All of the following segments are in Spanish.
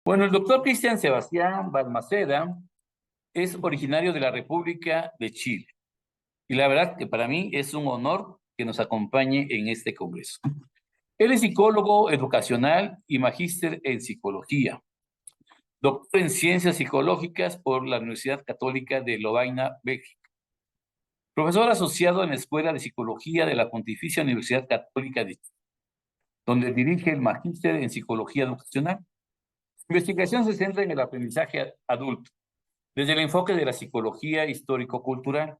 Bueno, el doctor Cristian Sebastián Balmaceda es originario de la República de Chile y la verdad que para mí es un honor que nos acompañe en este congreso. Él es psicólogo educacional y magíster en psicología, doctor en ciencias psicológicas por la Universidad Católica de Lovaina, Bélgica, profesor asociado en la Escuela de Psicología de la Pontificia Universidad Católica de Chile, donde dirige el magíster en psicología educacional. Su investigación se centra en el aprendizaje adulto desde el enfoque de la psicología histórico-cultural.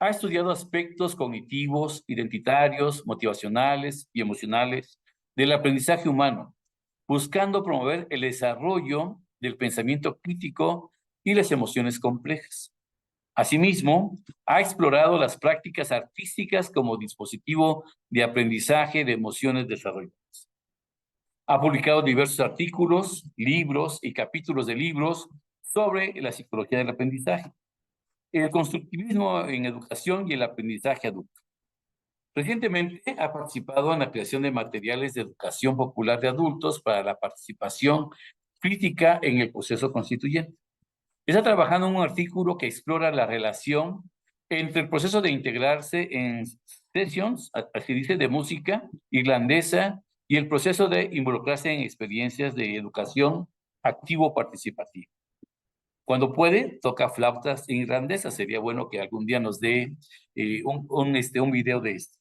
Ha estudiado aspectos cognitivos, identitarios, motivacionales y emocionales del aprendizaje humano, buscando promover el desarrollo del pensamiento crítico y las emociones complejas. Asimismo, ha explorado las prácticas artísticas como dispositivo de aprendizaje de emociones desarrolladas. Ha publicado diversos artículos, libros y capítulos de libros sobre la psicología del aprendizaje, el constructivismo en educación y el aprendizaje adulto. Recientemente ha participado en la creación de materiales de educación popular de adultos para la participación crítica en el proceso constituyente. Está trabajando en un artículo que explora la relación entre el proceso de integrarse en sessions, así dice, de música irlandesa y el proceso de involucrarse en experiencias de educación activo-participativa. Cuando puede, toca flautas irlandesas. Sería bueno que algún día nos dé un video de esto.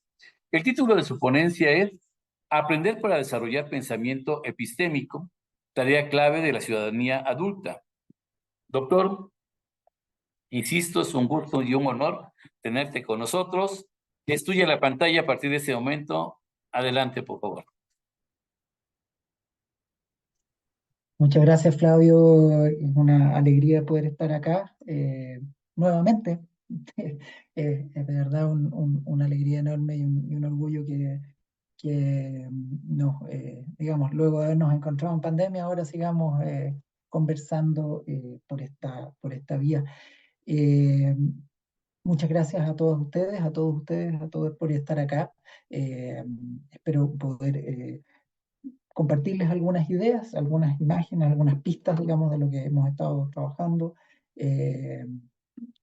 El título de su ponencia es Aprender para desarrollar pensamiento epistémico, tarea clave de la ciudadanía adulta. Doctor, insisto, es un gusto y un honor tenerte con nosotros. Es tuya la pantalla a partir de ese momento. Adelante, por favor. Muchas gracias, Flavio. Es una alegría poder estar acá nuevamente. Es de verdad una alegría enorme y un orgullo que digamos, luego de habernos encontrado en pandemia, ahora sigamos conversando por esta vía. Eh, Muchas gracias a todos ustedes, a todos por estar acá. Eh, Espero poder compartirles algunas ideas, algunas imágenes, algunas pistas, digamos, de lo que hemos estado trabajando. Eh,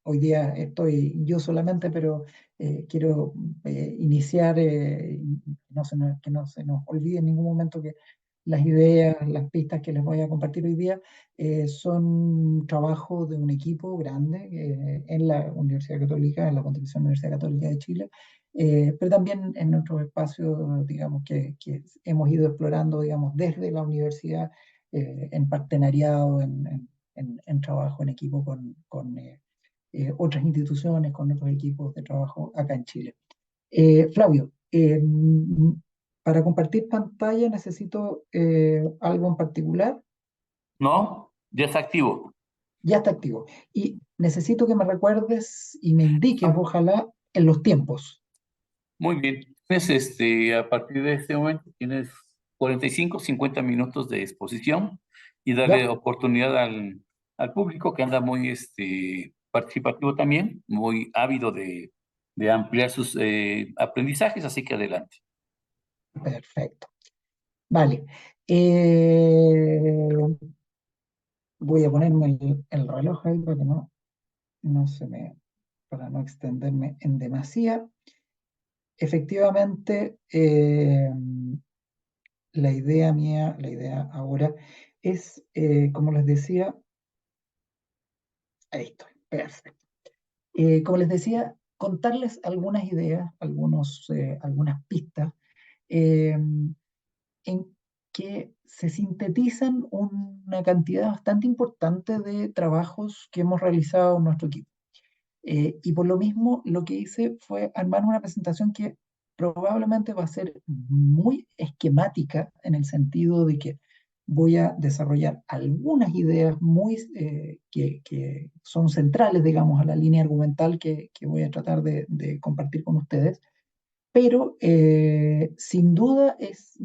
Hoy día estoy yo solamente, pero quiero iniciar, y que no se nos olvide en ningún momento que las ideas, las pistas que les voy a compartir hoy día son trabajo de un equipo grande en la Universidad Católica, en la Pontificia Universidad Católica de Chile, pero también en otros espacios, digamos, que hemos ido explorando, digamos, desde la universidad, en partenariado, en trabajo en equipo con otras instituciones, con otros equipos de trabajo acá en Chile. Flavio, para compartir pantalla necesito algo en particular. ¿No? Ya está activo. Ya está activo. Y necesito que me recuerdes y me indiques, ojalá, en los tiempos. Muy bien. Tienes, a partir de este momento, tienes 45, 50 minutos de exposición y darle ¿Ya? oportunidad al público que anda muy participativo también, muy ávido de ampliar sus aprendizajes, así que adelante. Perfecto. Vale. Eh, Voy a ponerme el reloj ahí para que no se me, para no extenderme en demasía. Efectivamente, la idea mía, la idea ahora es, como les decía, ahí estoy, perfecto. Como les decía, contarles algunas ideas, algunas pistas eh, en que se sintetizan una cantidad bastante importante de trabajos que hemos realizado en nuestro equipo. Y por lo mismo, lo que hice fue armar una presentación que probablemente va a ser muy esquemática en el sentido de que voy a desarrollar algunas ideas que son centrales, digamos, a la línea argumental que voy a tratar de compartir con ustedes, pero sin duda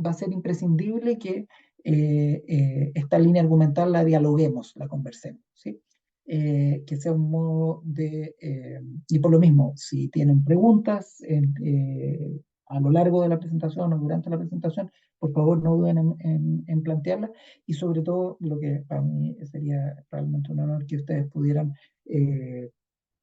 va a ser imprescindible que esta línea argumental la dialoguemos, la conversemos, ¿sí? Que sea un modo y por lo mismo, si tienen preguntas, a lo largo de la presentación o durante la presentación, por favor no duden en plantearla, y sobre todo lo que para mí sería realmente un honor que ustedes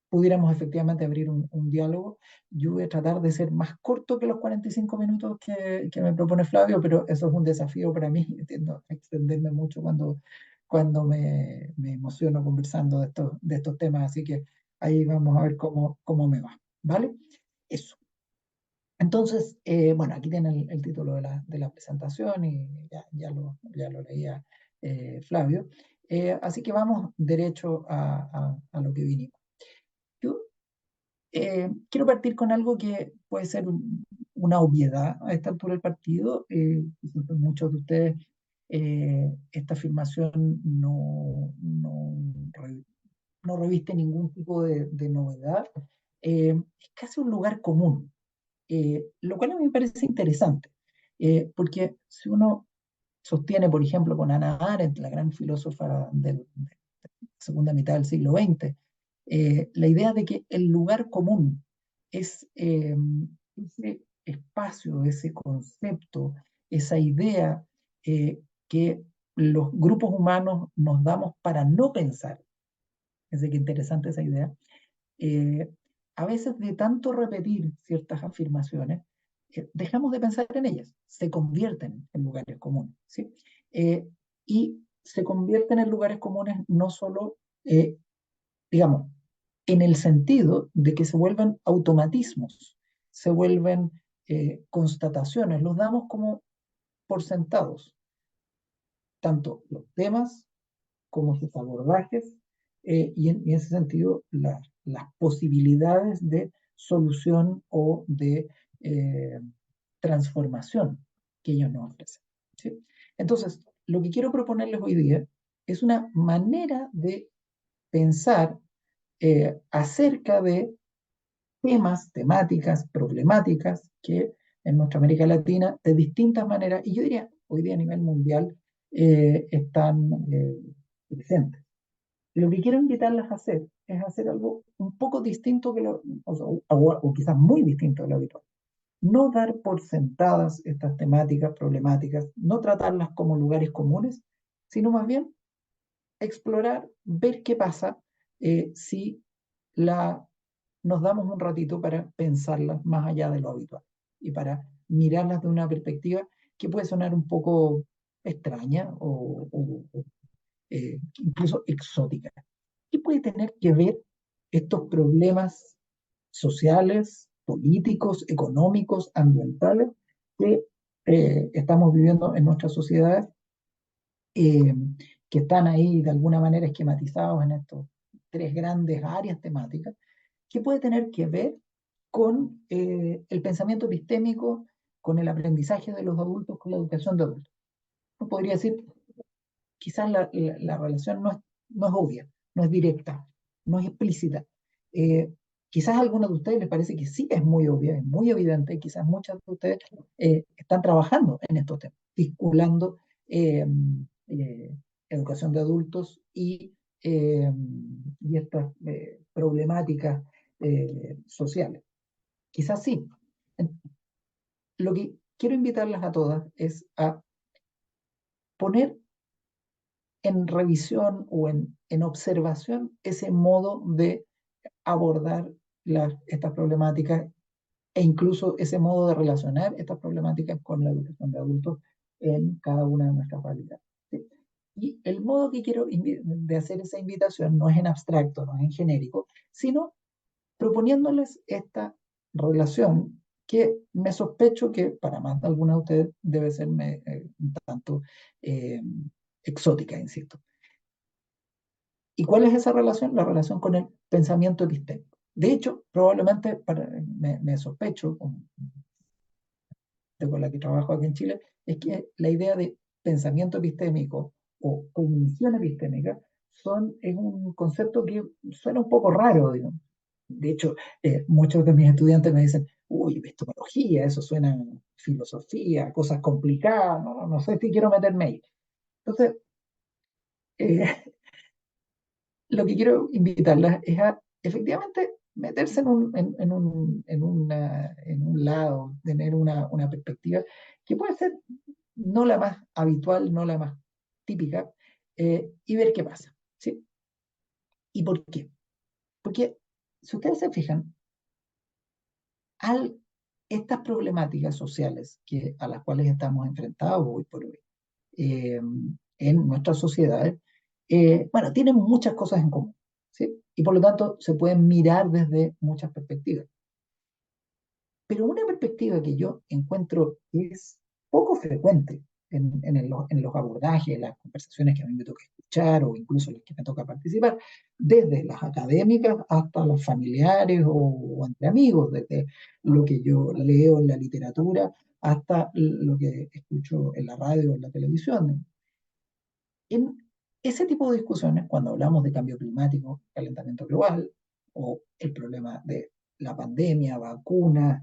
pudiéramos efectivamente abrir un diálogo. Yo voy a tratar de ser más corto que los 45 minutos que me propone Flavio, pero eso es un desafío para mí. Tiendo a extenderme mucho cuando me emociono conversando de estos temas, así que ahí vamos a ver cómo me va, ¿vale? Eso. Entonces, bueno, aquí tiene el título de la presentación y ya lo leía Flavio. Así que vamos derecho a lo que vinimos. Yo quiero partir con algo que puede ser una obviedad a esta altura del partido. Quizás para muchos de ustedes esta afirmación no reviste ningún tipo de novedad. Es casi un lugar común, lo cual a mí me parece interesante, porque si uno sostiene, por ejemplo, con Hannah Arendt, la gran filósofa de la segunda mitad del siglo XX, la idea de que el lugar común es ese espacio, ese concepto, esa idea que los grupos humanos nos damos para no pensar. Es de que interesante esa idea. eh, a veces de tanto repetir ciertas afirmaciones, dejamos de pensar en ellas, se convierten en lugares comunes, ¿sí? Y se convierten en lugares comunes no solo, digamos, en el sentido de que se vuelven automatismos, se vuelven constataciones, los damos como por sentados, tanto los temas como sus abordajes, y en ese sentido las posibilidades de solución o de eh, transformación que ellos nos ofrecen, ¿sí? Entonces, lo que quiero proponerles hoy día es una manera de pensar acerca de temas, temáticas, problemáticas que en nuestra América Latina, de distintas maneras, y yo diría hoy día a nivel mundial, están presentes. Lo que quiero invitarlas a hacer es hacer algo un poco distinto o quizás muy distinto de lo habitual. No dar por sentadas estas temáticas, problemáticas, no tratarlas como lugares comunes, sino más bien explorar, ver qué pasa si la, nos damos un ratito para pensarlas más allá de lo habitual y para mirarlas de una perspectiva que puede sonar un poco extraña o incluso exótica. ¿Qué puede tener que ver estos problemas sociales, políticos, económicos, ambientales que estamos viviendo en nuestras sociedades, eh, que están ahí de alguna manera esquematizados en estos tres grandes áreas temáticas? ¿Qué puede tener que ver con el pensamiento epistémico, con el aprendizaje de los adultos, con la educación de adultos? Uno podría decir, quizás la relación no es obvia, no es directa, no es explícita. Eh, Quizás a algunos de ustedes les parece que sí es muy obvia, es muy evidente, quizás muchos de ustedes están trabajando en estos temas, vinculando eh, eh, educación de adultos y estas problemáticas sociales. Quizás sí. Lo que quiero invitarlas a todas es a poner en revisión o en observación ese modo de abordar estas problemáticas e incluso ese modo de relacionar estas problemáticas con la educación de adultos en cada una de nuestras realidades, ¿sí? Y el modo que quiero de hacer esa invitación no es en abstracto, no es en genérico, sino proponiéndoles esta relación que me sospecho que para más de alguna de ustedes debe ser un tanto eh, exótica, insisto. ¿Y cuál es esa relación? La relación con el pensamiento epistémico. De hecho, probablemente me sospecho, con la que trabajo aquí en Chile, es que la idea de pensamiento epistémico o cognición epistémica es un concepto que suena un poco raro, digamos. De hecho, muchos de mis estudiantes me dicen, uy, epistemología, eso suena a filosofía, cosas complicadas, no sé si quiero meterme ahí. Entonces, eh, lo que quiero invitarlas es a, efectivamente, meterse en un lado, tener una perspectiva que puede ser no la más habitual, no la más típica, y ver qué pasa, ¿sí? ¿Y por qué? Porque si ustedes se fijan, al, estas problemáticas sociales a las cuales estamos enfrentados hoy por hoy eh, en nuestras sociedades, bueno, tienen muchas cosas en común, ¿sí? Y por lo tanto se pueden mirar desde muchas perspectivas. Pero una perspectiva que yo encuentro que es poco frecuente en los abordajes, en las conversaciones que a mí me toca escuchar o incluso las que me toca participar, desde las académicas hasta las familiares o entre amigos, desde lo que yo leo en la literatura hasta lo que escucho en la radio o en la televisión. En ese tipo de discusiones, cuando hablamos de cambio climático, calentamiento global, o el problema de la pandemia, vacunas,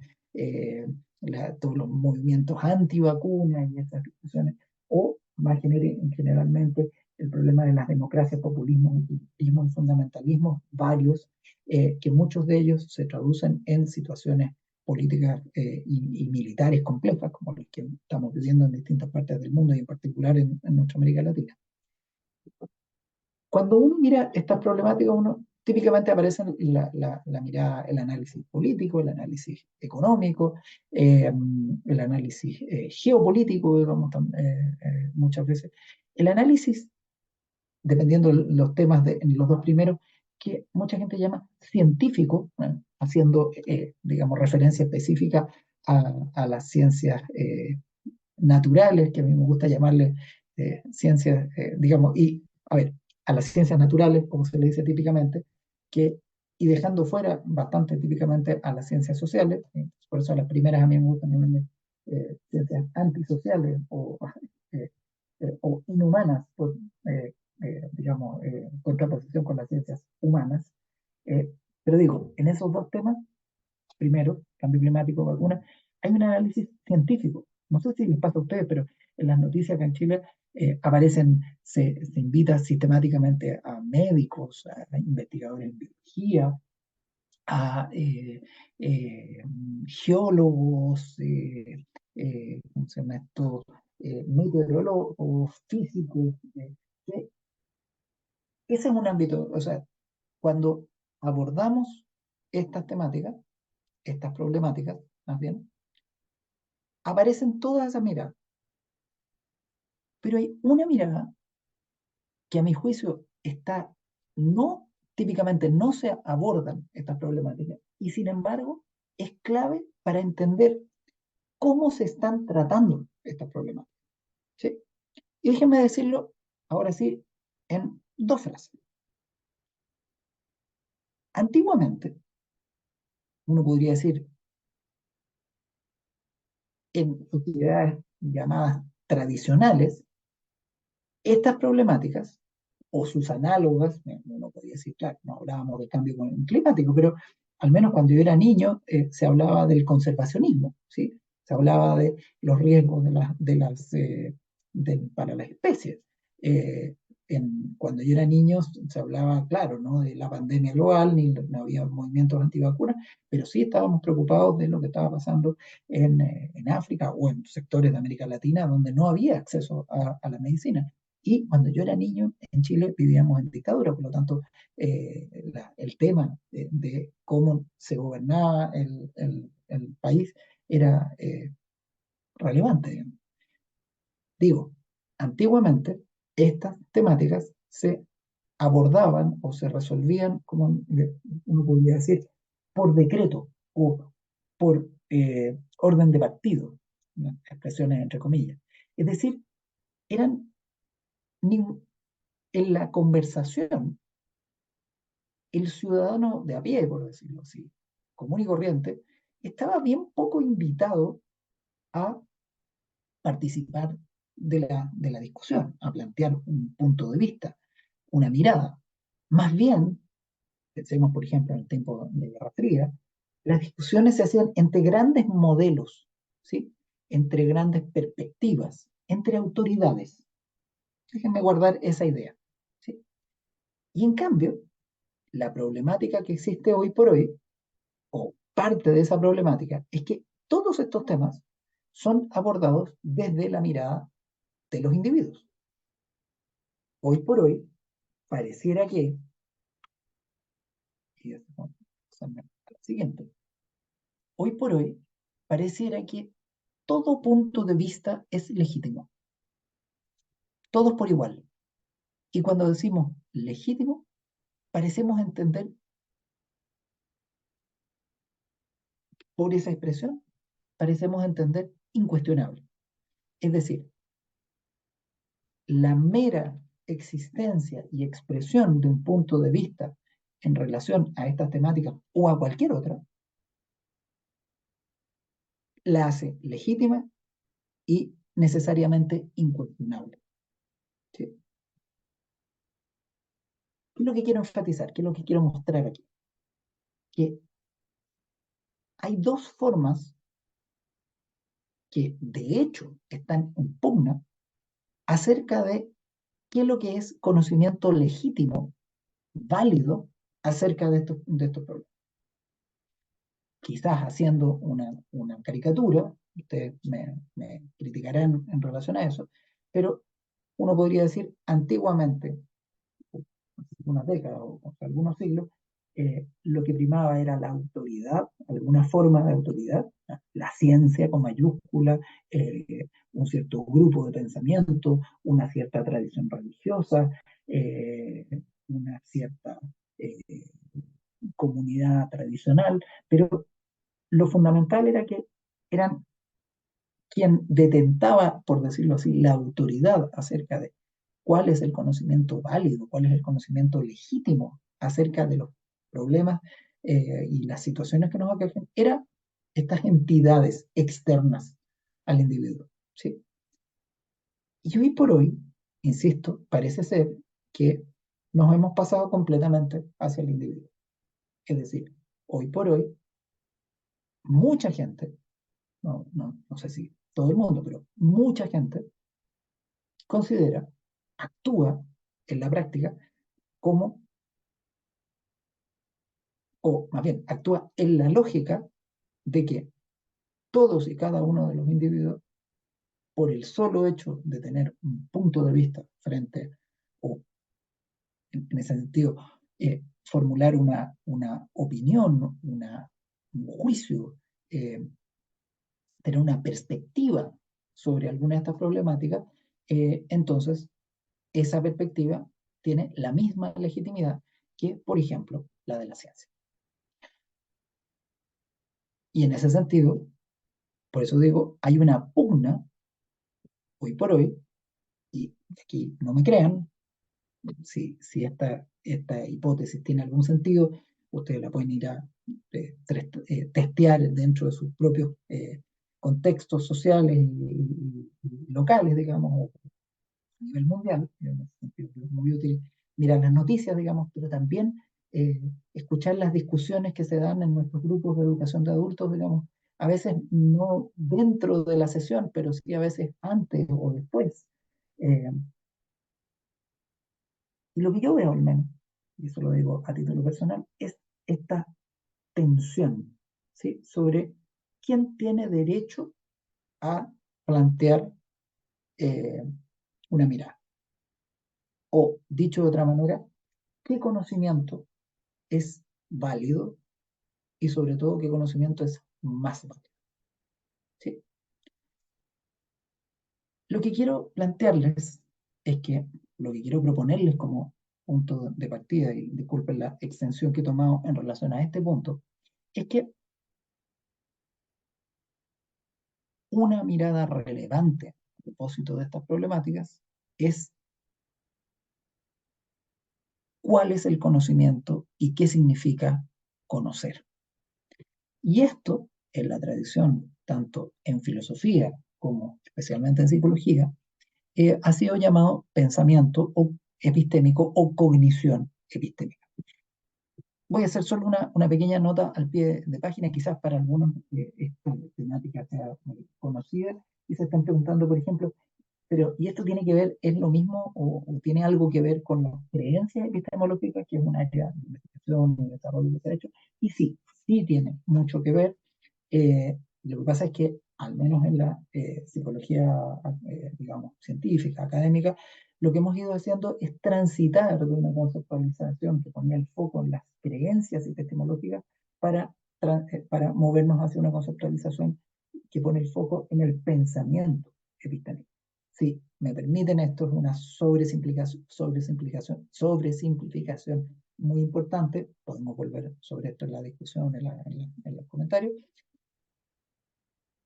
todos los movimientos antivacunas y estas discusiones, o más generalmente el problema de las democracias, populismo, y fundamentalismos varios, que muchos de ellos se traducen en situaciones políticas y militares complejas, como las que estamos viviendo en distintas partes del mundo y en particular en nuestra América Latina. Cuando uno mira estas problemáticas, uno típicamente aparece la mirada, el análisis político, el análisis económico, el análisis geopolítico, digamos, muchas veces. El análisis, dependiendo de los temas en los dos primeros, que mucha gente llama científico, haciendo, digamos, referencia específica a las ciencias naturales, que a mí me gusta llamarle ciencias, digamos, y a ver, a las ciencias naturales, como se le dice típicamente, que, y dejando fuera bastante típicamente a las ciencias sociales, por eso a las primeras a mí me gustan llamarle ciencias antisociales o inhumanas, digamos, en contraposición con las ciencias humanas. Eh, pero digo, en esos dos temas primero, cambio climático, vacuna, hay un análisis científico. No sé si les pasa a ustedes, pero en las noticias acá en Chile aparecen, se invita sistemáticamente a médicos, a investigadores en biología, a geólogos, ¿cómo se llama esto? Meteorólogos, físicos. Que ese es un ámbito, o sea, cuando abordamos estas temáticas, estas problemáticas, más bien, aparecen todas esas miradas, pero hay una mirada que a mi juicio está, no, típicamente no se abordan estas problemáticas y sin embargo es clave para entender cómo se están tratando estas problemáticas. ¿Sí? Y déjenme decirlo ahora sí en dos frases. Antiguamente, uno podría decir, en sociedades llamadas tradicionales, estas problemáticas o sus análogas, uno podría decir, claro, no hablábamos del cambio climático, pero al menos cuando yo era niño se hablaba del conservacionismo, ¿sí? Se hablaba de los riesgos para las especies. Eh, cuando yo era niño se hablaba, claro, no de la pandemia global, ni no había movimientos antivacunas, pero sí estábamos preocupados de lo que estaba pasando en África o en sectores de América Latina donde no había acceso a la medicina. Y cuando yo era niño, en Chile vivíamos en dictadura, por lo tanto, el tema de cómo se gobernaba el país era relevante, digamos. Digo, antiguamente estas temáticas se abordaban o se resolvían, como uno podría decir, por decreto o por orden de partido, ¿no? Expresiones entre comillas. Es decir, eran en la conversación, el ciudadano de a pie, por decirlo así, común y corriente, estaba bien poco invitado a participar de la discusión, a plantear un punto de vista, una mirada. Más bien, pensemos por ejemplo en el tiempo de Guerra Fría, las discusiones se hacían entre grandes modelos, ¿sí? Entre grandes perspectivas, entre autoridades. Déjenme guardar esa idea. ¿Sí? Y en cambio, la problemática que existe hoy por hoy o parte de esa problemática, es que todos estos temas son abordados desde la mirada de los individuos. Hoy por hoy, pareciera que, y siguiente, hoy por hoy, pareciera que todo punto de vista es legítimo, todos por igual. Y cuando decimos legítimo, parecemos entender por esa expresión, parecemos entender incuestionable. Es decir, la mera existencia y expresión de un punto de vista en relación a estas temáticas o a cualquier otra, la hace legítima y necesariamente incuestionable. ¿Sí? ¿Qué es lo que quiero enfatizar? ¿Qué es lo que quiero mostrar aquí? Que hay dos formas que de hecho están en pugna acerca de qué es lo que es conocimiento legítimo, válido, acerca de estos problemas. Quizás haciendo una caricatura, ustedes me criticarán en relación a eso, pero uno podría decir antiguamente, unas décadas o algunos siglos, lo que primaba era la autoridad, alguna forma de autoridad, la ciencia con mayúscula, un cierto grupo de pensamiento, una cierta tradición religiosa, eh, una cierta eh, comunidad tradicional, pero lo fundamental era que eran quien detentaba, por decirlo así, la autoridad acerca de cuál es el conocimiento válido, cuál es el conocimiento legítimo acerca de los problemas y las situaciones que nos aquejan, eran estas entidades externas al individuo. ¿Sí? Y hoy por hoy, insisto, parece ser que nos hemos pasado completamente hacia el individuo. Es decir, hoy por hoy, mucha gente, no sé si todo el mundo, pero mucha gente considera, actúa en la práctica como, o más bien, actúa en la lógica de que todos y cada uno de los individuos, por el solo hecho de tener un punto de vista frente, o en ese sentido, formular una opinión, un juicio, tener una perspectiva sobre alguna de estas problemáticas, entonces esa perspectiva tiene la misma legitimidad que, por ejemplo, la de la ciencia. Y en ese sentido, por eso digo, hay una pugna hoy por hoy, y aquí no me crean, si esta hipótesis tiene algún sentido, ustedes la pueden ir a testear dentro de sus propios contextos sociales y locales, digamos, a nivel mundial. En ese sentido, es muy útil mirar las noticias, digamos, pero también escuchar las discusiones que se dan en nuestros grupos de educación de adultos, digamos, a veces no dentro de la sesión, pero sí a veces antes o después. Eh, y lo que yo veo al menos, y eso lo digo a título personal, es esta tensión, ¿sí? Sobre quién tiene derecho a plantear eh, una mirada. O, dicho de otra manera, qué conocimiento es válido y sobre todo qué conocimiento es más válido. ¿Sí? Lo que quiero plantearles es que lo que quiero proponerles como punto de partida, y disculpen la extensión que he tomado en relación a este punto, es que una mirada relevante a propósito de estas problemáticas es cuál es el conocimiento y qué significa conocer. Y esto, en la tradición, tanto en filosofía como especialmente en psicología, ha sido llamado pensamiento o epistémico o cognición epistémica. Voy a hacer solo una pequeña nota al pie de página, quizás para algunos esta temática sea conocida y se están preguntando, por ejemplo, pero ¿y esto tiene que ver, es lo mismo o tiene algo que ver con las creencias epistemológicas, que es un área de investigación y desarrollo de derechos? Y sí, sí tiene mucho que ver. Lo que pasa es que, al menos en la psicología, digamos, científica, académica, lo que hemos ido haciendo es transitar de una conceptualización que ponía el foco en las creencias epistemológicas para, para movernos hacia una conceptualización que pone el foco en el pensamiento epistémico. Si me permiten, esto es una sobresimplificación muy importante. Podemos volver sobre esto en la discusión, en los comentarios.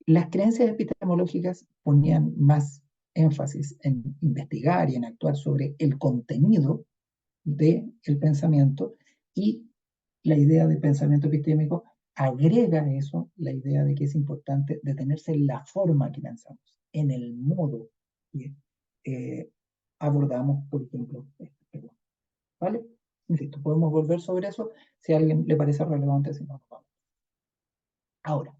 Las creencias epistemológicas ponían más énfasis en investigar y en actuar sobre el contenido del pensamiento, y la idea de pensamiento epistémico agrega a eso la idea de que es importante detenerse en la forma que pensamos, en el modo que abordamos, por ejemplo, este tema. ¿Vale? Insisto, podemos volver sobre eso si a alguien le parece relevante, si no, no vamos. Ahora,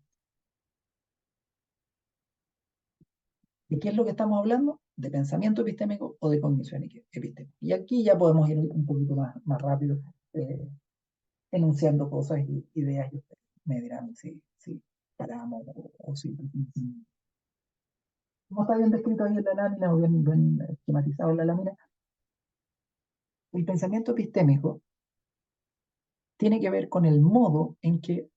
¿de qué es lo que estamos hablando? ¿De pensamiento epistémico o de cognición epistémica? Y aquí ya podemos ir un poquito más rápido, eh, enunciando cosas y ideas, y ustedes me dirán si paramos o si... Como está bien descrito ahí en la lámina, o bien esquematizado en la lámina, el pensamiento epistémico tiene que ver con el modo en que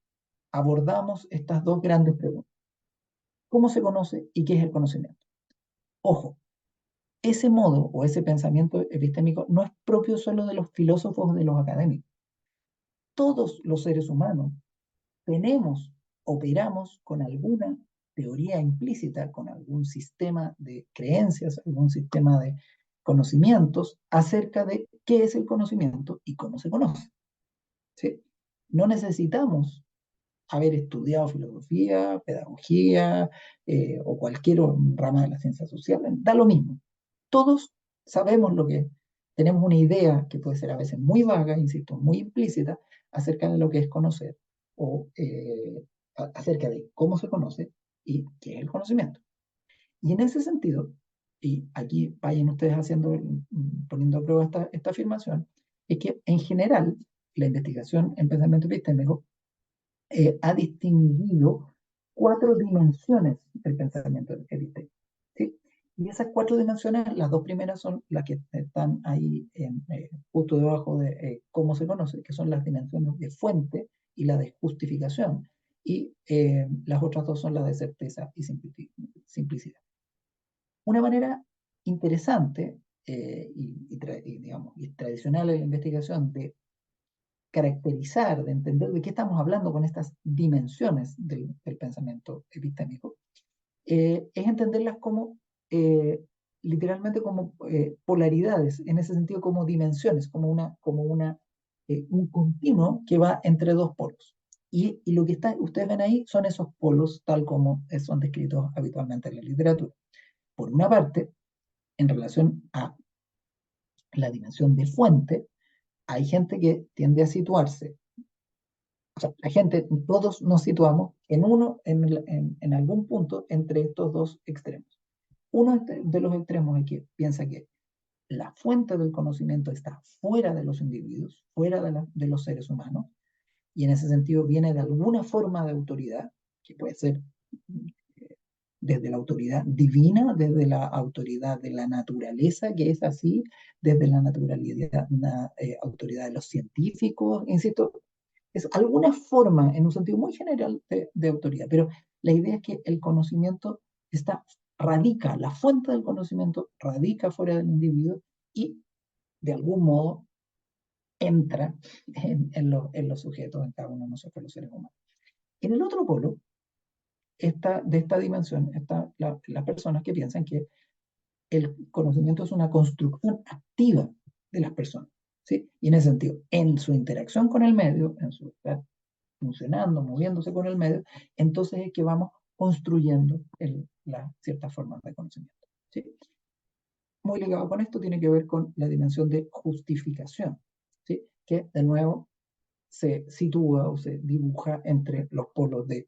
abordamos estas dos grandes preguntas. ¿Cómo se conoce y qué es el conocimiento? Ojo, ese modo o ese pensamiento epistémico no es propio solo de los filósofos o de los académicos. Todos los seres humanos operamos con alguna teoría implícita, con algún sistema de creencias, algún sistema de conocimientos acerca de qué es el conocimiento y cómo se conoce. ¿Sí? No necesitamos haber estudiado filosofía, pedagogía o cualquier rama de las ciencias sociales, da lo mismo. Todos sabemos lo que es, tenemos una idea que puede ser a veces muy vaga, insisto, muy implícita, acerca de lo que es conocer, o acerca de cómo se conoce y qué es el conocimiento. Y en ese sentido, y aquí vayan ustedes poniendo a prueba esta afirmación, es que en general la investigación en pensamiento epistémico ha distinguido cuatro dimensiones del pensamiento epistémico. ¿Sí? Y esas cuatro dimensiones, las dos primeras son las que están ahí justo debajo de cómo se conoce, que son las dimensiones de fuente y la de justificación. Y las otras dos son las de certeza y simplicidad. Una manera interesante digamos, y tradicional en la investigación de caracterizar, de entender de qué estamos hablando con estas dimensiones del pensamiento epistémico, es entenderlas como, literalmente como polaridades, en ese sentido como dimensiones, un continuo que va entre dos polos. Y lo que ustedes ven ahí son esos polos tal como son descritos habitualmente en la literatura. Por una parte, en relación a la dimensión de fuente, hay gente que tiende a situarse, o sea, la gente, todos nos situamos en algún punto entre estos dos extremos. Uno de los extremos es que piensa que la fuente del conocimiento está fuera de los individuos, fuera de los seres humanos, y en ese sentido viene de alguna forma de autoridad, que puede ser desde la autoridad divina, desde la autoridad de la naturaleza, que es así, desde la autoridad de los científicos, insisto, es alguna forma, en un sentido muy general, de autoridad, pero la idea es que el conocimiento la fuente del conocimiento radica fuera del individuo y de algún modo entra en los sujetos, en cada uno de nosotros, los seres humanos. En el otro polo de esta dimensión están las personas que piensan que el conocimiento es una construcción activa de las personas. ¿Sí? Y en ese sentido, en su interacción con el medio, en su estar funcionando, moviéndose con el medio, entonces es que vamos construyendo las ciertas formas de conocimiento. ¿Sí? Muy ligado con esto tiene que ver con la dimensión de justificación, ¿sí? Que de nuevo se sitúa o se dibuja entre los polos de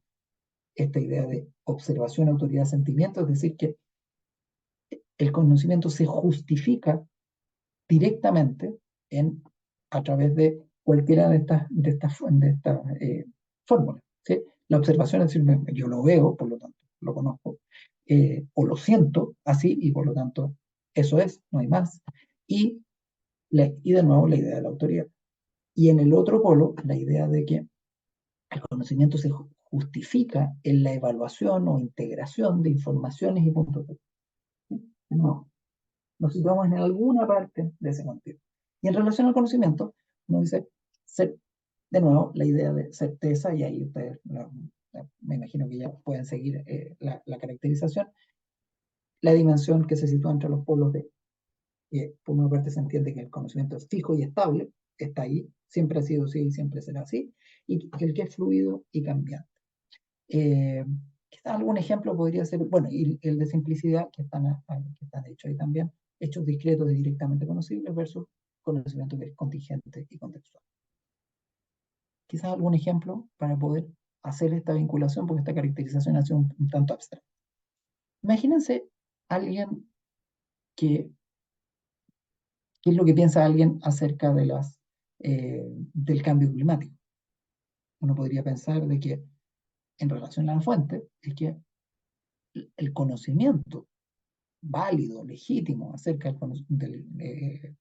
esta idea de observación, autoridad, sentimiento, es decir, que el conocimiento se justifica directamente a través de cualquiera de estas fórmula, ¿sí? La observación es decir, yo lo veo, por lo tanto, lo conozco, o lo siento así, y por lo tanto, eso es, no hay más. Y, y de nuevo, la idea de la autoridad. Y en el otro polo, la idea de que el conocimiento se justifica en la evaluación o integración de informaciones y puntos de vista. No, nos situamos en alguna parte de ese contexto. Y en relación al conocimiento, uno dice, de nuevo, la idea de certeza, y ahí ustedes me imagino que ya pueden seguir la caracterización, la dimensión que se sitúa entre los polos de, por una parte se entiende que el conocimiento es fijo y estable, está ahí, siempre ha sido así y siempre será así, y el que es fluido y cambiante. Eh, Quizás algún ejemplo podría ser, bueno, y el de simplicidad, que están hechos ahí también, hechos discretos y directamente conocibles versus conocimiento que es contingente y contextual. Quizás algún ejemplo para poder hacer esta vinculación, porque esta caracterización ha sido un tanto abstracta. Imagínense alguien que, ¿qué es lo que piensa alguien acerca de del cambio climático? Uno podría pensar de que en relación a la fuente, es que el conocimiento válido, legítimo acerca del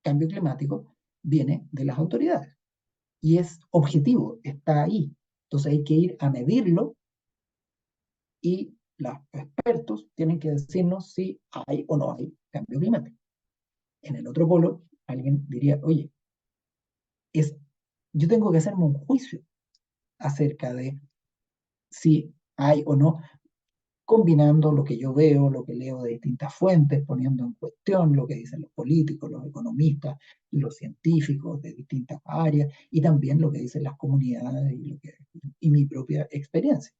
cambio climático viene de las autoridades y es objetivo, está ahí. Entonces hay que ir a medirlo y los expertos tienen que decirnos si hay o no hay cambio climático. En el otro polo, alguien diría, oye, es, yo tengo que hacerme un juicio acerca de si hay o no, combinando lo que yo veo, lo que leo de distintas fuentes, poniendo en cuestión lo que dicen los políticos, los economistas, los científicos de distintas áreas, y también lo que dicen las comunidades y mi propia experiencia.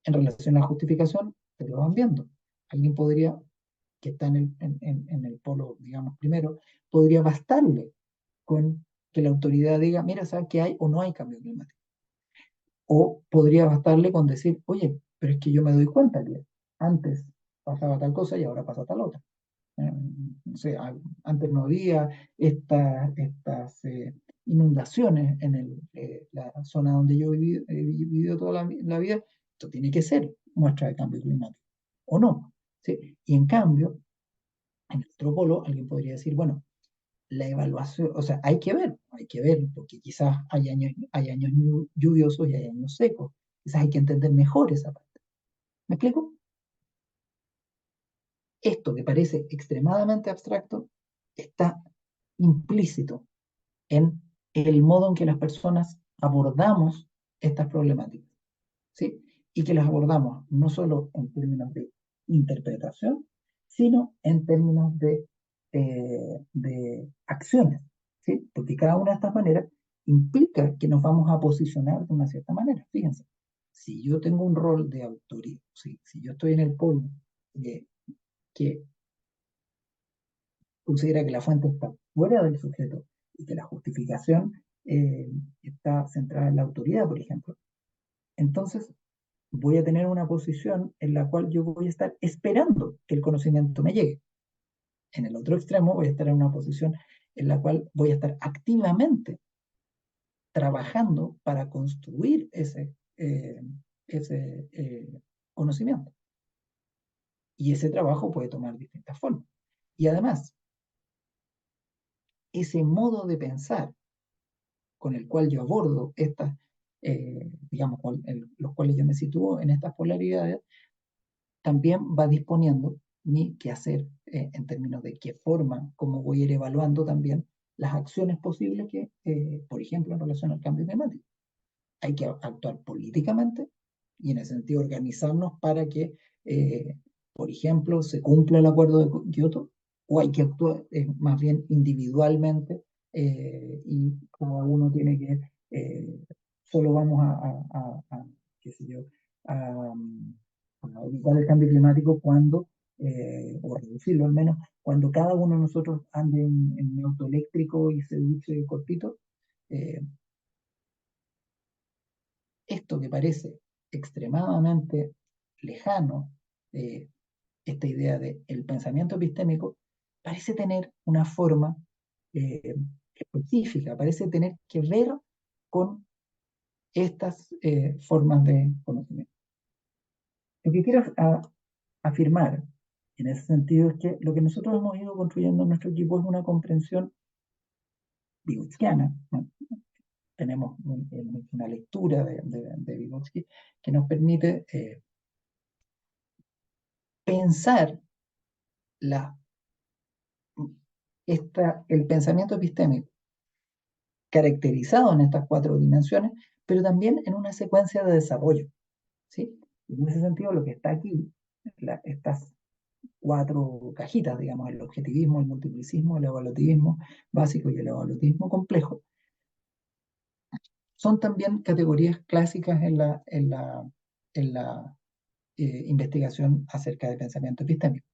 En relación a la justificación, se lo van viendo. Alguien podría, que está en el polo, digamos, primero, podría bastarle con que la autoridad diga, mira, ¿sabes qué hay o no hay cambio climático? O podría bastarle con decir, oye, pero es que yo me doy cuenta que antes pasaba tal cosa y ahora pasa tal otra. No sé, antes no había estas inundaciones en la zona donde yo he vivido toda la vida. Esto tiene que ser muestra de cambio climático, ¿o no? ¿Sí? Y en cambio, en el otro polo, alguien podría decir, bueno, la evaluación, o sea, hay que ver, porque quizás hay años lluviosos y hay años secos. Quizás hay que entender mejor esa parte. ¿Me explico? Esto que parece extremadamente abstracto está implícito en el modo en que las personas abordamos estas problemáticas, ¿sí? Y que las abordamos no solo en términos de interpretación, sino en términos de acciones, ¿sí? Porque cada una de estas maneras implica que nos vamos a posicionar de una cierta manera. Fíjense, si yo tengo un rol de autoría, ¿sí? Si yo estoy en el polo que considera que la fuente está fuera del sujeto y que la justificación está centrada en la autoridad, por ejemplo, entonces voy a tener una posición en la cual yo voy a estar esperando que el conocimiento me llegue. En el otro extremo voy a estar en una posición en la cual voy a estar activamente trabajando para construir ese conocimiento. Y ese trabajo puede tomar distintas formas. Y además, ese modo de pensar con el cual yo abordo estas, digamos, los cuales yo me sitúo en estas polaridades, también va disponiendo mi qué hacer en términos de qué forma, cómo voy a ir evaluando también las acciones posibles que, por ejemplo, en relación al cambio climático. Hay que actuar políticamente y en ese sentido organizarnos para que, por ejemplo, se cumpla el acuerdo de Kioto, o hay que actuar más bien individualmente y cada uno tiene que, solo vamos qué sé yo, a, a evitar el cambio climático cuando, o reducirlo al menos, cuando cada uno de nosotros ande en un auto eléctrico y se duche cortito. eh, Esto que parece extremadamente lejano, eh, esta idea del pensamiento epistémico, parece tener una forma eh, específica, parece tener que ver con estas formas de conocimiento. Lo que quiero afirmar en ese sentido es que lo que nosotros hemos ido construyendo en nuestro equipo es una comprensión vygotskiana, ¿no? Tenemos una lectura de Vygotsky que nos permite pensar la, el pensamiento epistémico caracterizado en estas cuatro dimensiones, pero también en una secuencia de desarrollo, ¿sí? En ese sentido, lo que está aquí, estas cuatro cajitas, digamos, el objetivismo, el multiplicismo, el evaluativismo básico y el evaluativismo complejo, son también categorías clásicas en la investigación acerca de pensamiento epistémico.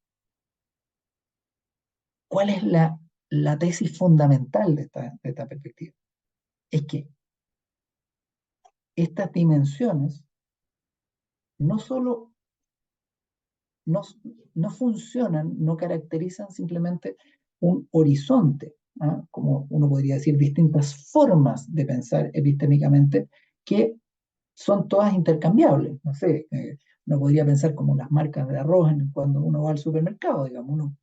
¿Cuál es la tesis fundamental de esta perspectiva? Es que estas dimensiones no solo no, no funcionan, no caracterizan simplemente un horizonte, ¿ah? Como uno podría decir, distintas formas de pensar epistémicamente que son todas intercambiables. No sé, uno podría pensar como las marcas de arroz cuando uno va al supermercado, digamos, uno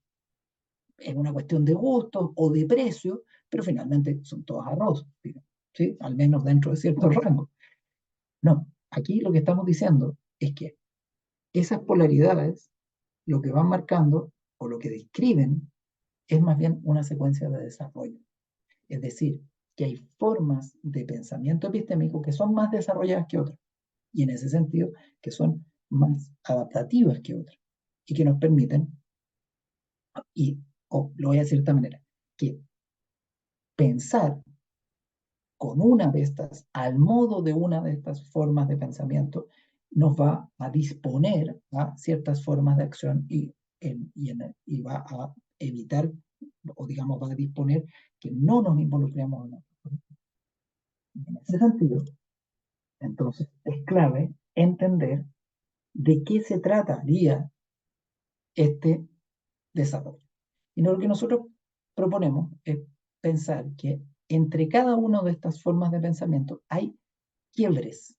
es una cuestión de gustos o de precio, pero finalmente son todas arroz, digamos, ¿sí? Al menos dentro de ciertos rangos. No, aquí lo que estamos diciendo es que esas polaridades lo que van marcando o lo que describen es más bien una secuencia de desarrollo. Es decir, que hay formas de pensamiento epistémico que son más desarrolladas que otras y en ese sentido que son más adaptativas que otras y que nos permiten, y lo voy a decir de esta manera, que pensar con una de estas, al modo de una de estas formas de pensamiento, nos va a disponer a ciertas formas de acción y va a evitar, o digamos, va a disponer que no nos involucremos en otro. En ese sentido, entonces, es clave entender de qué se trataría este desarrollo. Y lo que nosotros proponemos es pensar que entre cada una de estas formas de pensamiento hay quiebres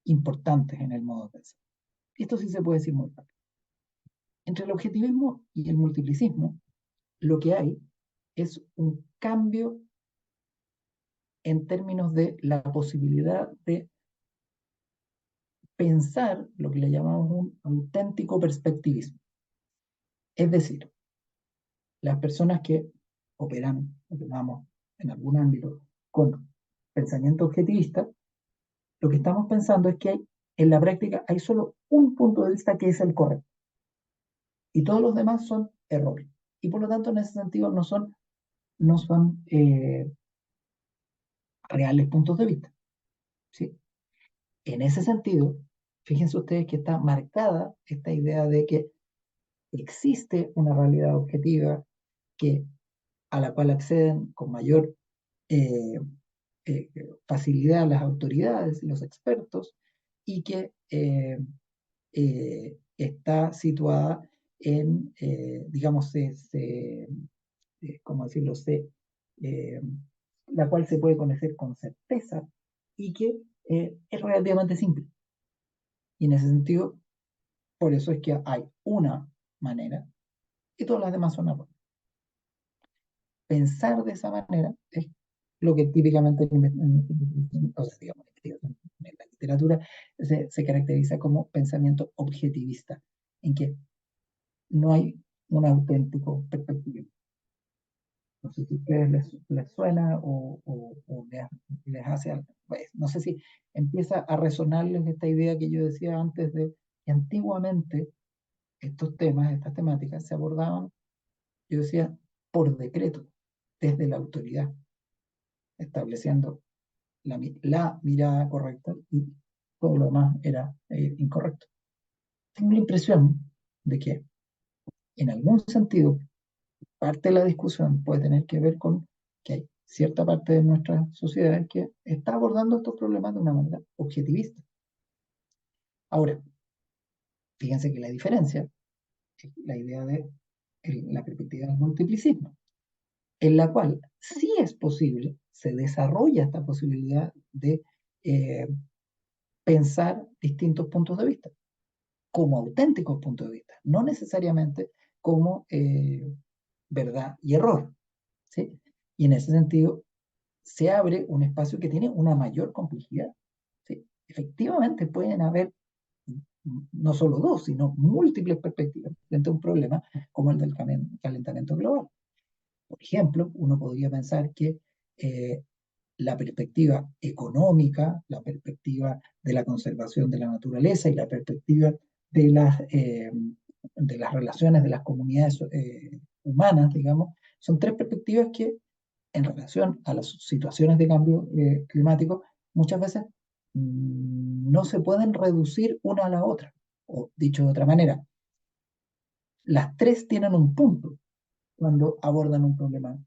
importantes en el modo de pensar. Esto sí se puede decir muy rápido. Entre el objetivismo y el multiplicismo, lo que hay es un cambio en términos de la posibilidad de pensar lo que le llamamos un auténtico perspectivismo. Es decir, las personas que operamos en algún ámbito con pensamiento objetivista, lo que estamos pensando es que en la práctica hay solo un punto de vista que es el correcto y todos los demás son errores. Y por lo tanto, en ese sentido, no son reales puntos de vista, ¿sí? En ese sentido, fíjense ustedes que está marcada esta idea de que existe una realidad objetiva que, a la cual acceden con mayor eh, eh, facilidad las autoridades y los expertos y que está situada digamos, ¿cómo decirlo? Eh, la cual se puede conocer con certeza y que es relativamente simple. Y en ese sentido, por eso es que hay una manera y todas las demás son errores. Pensar de esa manera es lo que típicamente o sea, digamos, en la literatura se caracteriza como pensamiento objetivista, en que no hay un auténtico perspectivismo. No sé si a ustedes les suena o les hace algo. Pues, no sé si empieza a resonarles esta idea que yo decía antes de que antiguamente estos temas, estas temáticas se abordaban, yo decía, por decreto, desde la autoridad, estableciendo la mirada correcta y todo lo demás era incorrecto. Tengo la impresión de que en algún sentido parte de la discusión puede tener que ver con que hay cierta parte de nuestra sociedad que está abordando estos problemas de una manera objetivista. Ahora, fíjense que la diferencia es la idea de la perspectiva del multiplicismo, en la cual sí es posible, se desarrolla esta posibilidad de eh, pensar distintos puntos de vista, como auténticos puntos de vista, no necesariamente como verdad y error, ¿sí? Y en ese sentido se abre un espacio que tiene una mayor complejidad, ¿sí? Efectivamente pueden haber no solo dos, sino múltiples perspectivas frente a un problema como el del calentamiento global. Por ejemplo, uno podría pensar que eh, la perspectiva económica, la perspectiva de la conservación de la naturaleza y la perspectiva de las relaciones de las comunidades humanas, digamos, son tres perspectivas que en relación a las situaciones de cambio climático muchas veces no se pueden reducir una a la otra. O dicho de otra manera, las tres tienen un punto cuando abordan un problema,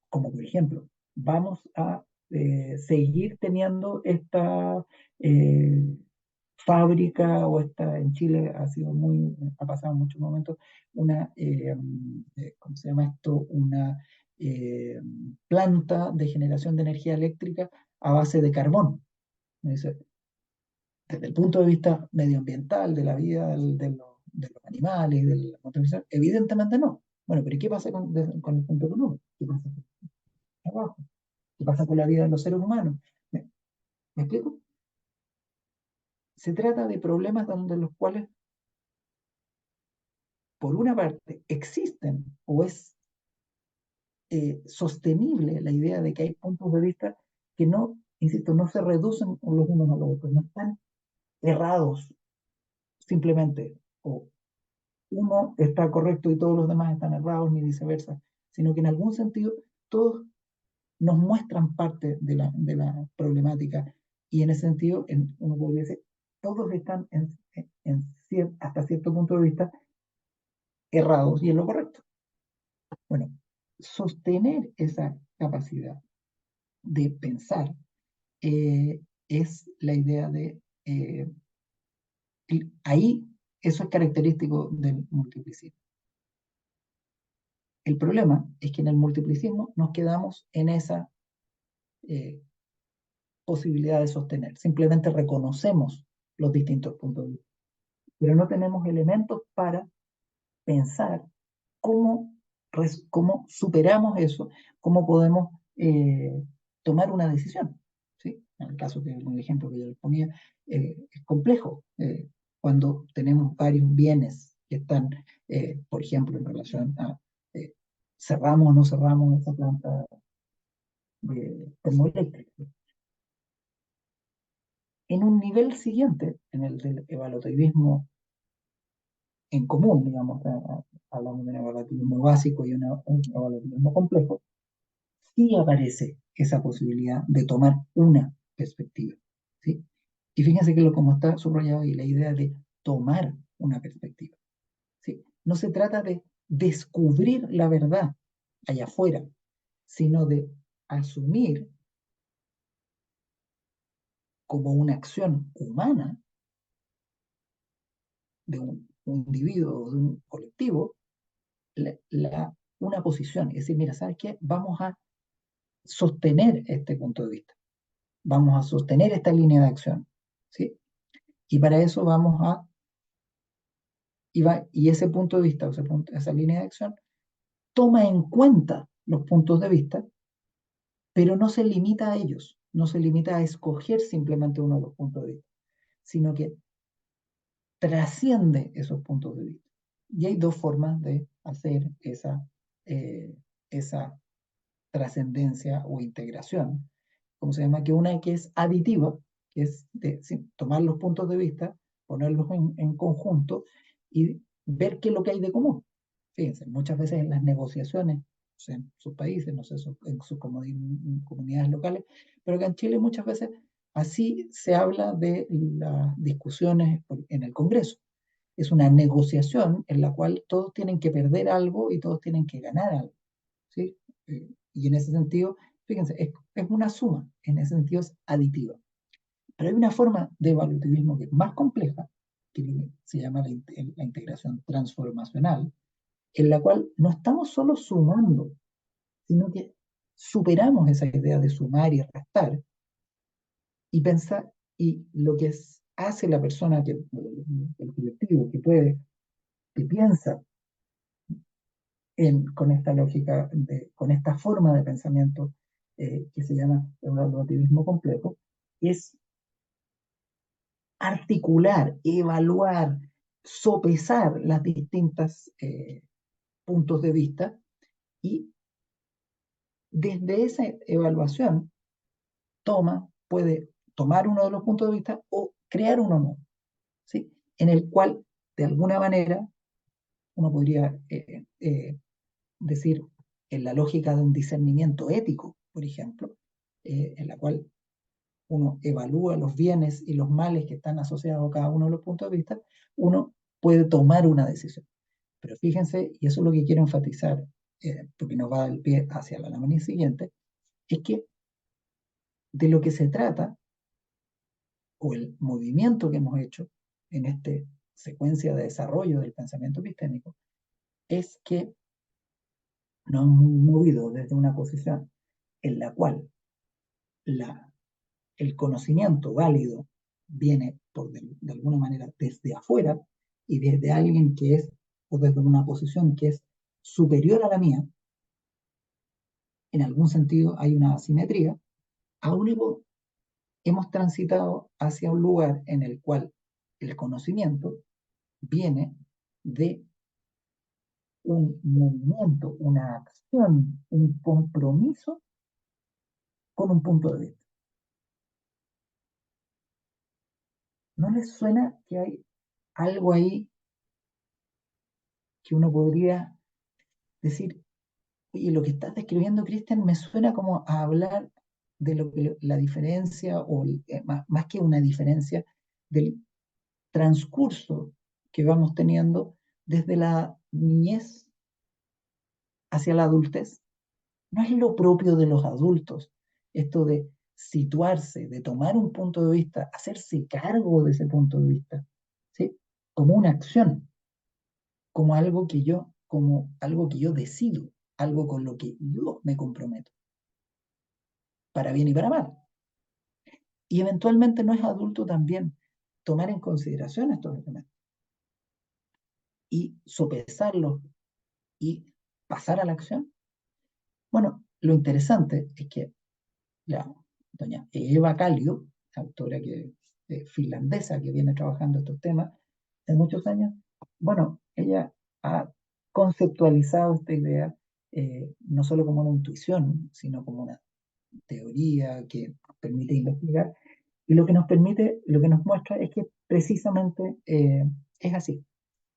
como por ejemplo, vamos a seguir teniendo esta eh, fábrica o esta en Chile ha sido muy, ha pasado en muchos momentos, una, ¿cómo se llama esto? Una eh, planta de generación de energía eléctrica a base de carbón. Dice, desde el punto de vista medioambiental, de la vida de los animales, de la contaminación, evidentemente no. Bueno, pero ¿y qué pasa con el punto económico? ¿Qué pasa con el trabajo? ¿Qué pasa con la vida de los seres humanos? ¿Me explico? Se trata de problemas donde los cuales, por una parte, existen o es sostenible la idea de que hay puntos de vista que no, insisto, no se reducen los unos a los otros, no están errados simplemente, o uno está correcto y todos los demás están errados, ni viceversa, sino que en algún sentido todos nos muestran parte de la problemática y en ese sentido uno podría decir, todos están hasta cierto punto de vista errados y en lo correcto. Bueno, sostener esa capacidad de pensar es la idea de, ahí eso es característico del multiplicismo. El problema es que en el multiplicismo nos quedamos en esa eh, posibilidad de sostener. Simplemente reconocemos los distintos puntos de vista, pero no tenemos elementos para pensar cómo, cómo superamos eso, cómo podemos tomar una decisión. ¿Sí? En el caso que el ejemplo que yo les ponía, es complejo. Cuando tenemos varios bienes que están, por ejemplo, en relación a eh, cerramos o no cerramos esa planta de termoeléctrica. En un nivel siguiente, en el del evaluativismo en común, digamos, hablamos de un evaluativismo básico y un evaluativismo complejo, sí aparece esa posibilidad de tomar una perspectiva. ¿Sí? Y fíjense que como está subrayado ahí, la idea de tomar una perspectiva. ¿Sí? No se trata de descubrir la verdad allá afuera, sino de asumir como una acción humana de un individuo o de un colectivo una posición. Es decir, mira, ¿sabes qué? Vamos a sostener este punto de vista. Vamos a sostener esta línea de acción. ¿Sí? Y para eso vamos a, y ese punto de vista, esa línea de acción, toma en cuenta los puntos de vista, pero no se limita a ellos, no se limita a escoger simplemente uno de los puntos de vista, sino que trasciende esos puntos de vista. Y hay dos formas de hacer esa trascendencia o integración, como se llama, que una que es aditiva, que es de, sí, tomar los puntos de vista, ponerlos en conjunto y ver qué es lo que hay de común. Fíjense, muchas veces en las negociaciones, o sea, en sus países, no sé, en sus comunidades locales, pero que en Chile muchas veces así se habla de las discusiones en el Congreso. Es una negociación en la cual todos tienen que perder algo y todos tienen que ganar algo. ¿Sí? Y en ese sentido, fíjense, es una suma, en ese sentido es aditiva. Pero hay una forma de evolutivismo que es más compleja, que se llama la integración transformacional, en la cual no estamos solo sumando, sino que superamos esa idea de sumar y restar y pensar, y lo que hace la persona, el colectivo, que piensa con esta lógica, con esta forma de pensamiento que se llama el relativismo complejo, es articular, evaluar, sopesar las distintas puntos de vista y desde esa evaluación puede tomar uno de los puntos de vista o crear uno nuevo, ¿sí? En el cual, de alguna manera, uno podría decir, en la lógica de un discernimiento ético, por ejemplo, en la cual uno evalúa los bienes y los males que están asociados a cada uno de los puntos de vista, uno puede tomar una decisión. Pero fíjense, y eso es lo que quiero enfatizar, porque nos va a dar el pie hacia la lámina siguiente, es que de lo que se trata, o el movimiento que hemos hecho en esta secuencia de desarrollo del pensamiento epistémico, es que nos hemos movido desde una posición en la cual el conocimiento válido viene de alguna manera desde afuera y desde alguien que es, o desde una posición que es superior a la mía, en algún sentido hay una asimetría, aún hemos transitado hacia un lugar en el cual el conocimiento viene de un movimiento, una acción, un compromiso con un punto de vista. ¿No les suena que hay algo ahí que uno podría decir, oye, lo que estás describiendo, Cristian, me suena como a hablar de lo que la diferencia, o más que una diferencia, del transcurso que vamos teniendo desde la niñez hacia la adultez? No es lo propio de los adultos, esto de situarse, de tomar un punto de vista, hacerse cargo de ese punto de vista, ¿sí? Como una acción, como algo que yo decido, algo con lo que yo me comprometo, para bien y para mal. Y eventualmente no es adulto también tomar en consideración estos elementos y sopesarlos y pasar a la acción. Bueno, lo interesante es que la doña Eva Kallio, autora finlandesa que viene trabajando estos temas de muchos años, bueno, ella ha conceptualizado esta idea no solo como una intuición, sino como una teoría que permite investigar, y lo que nos muestra es que precisamente es así.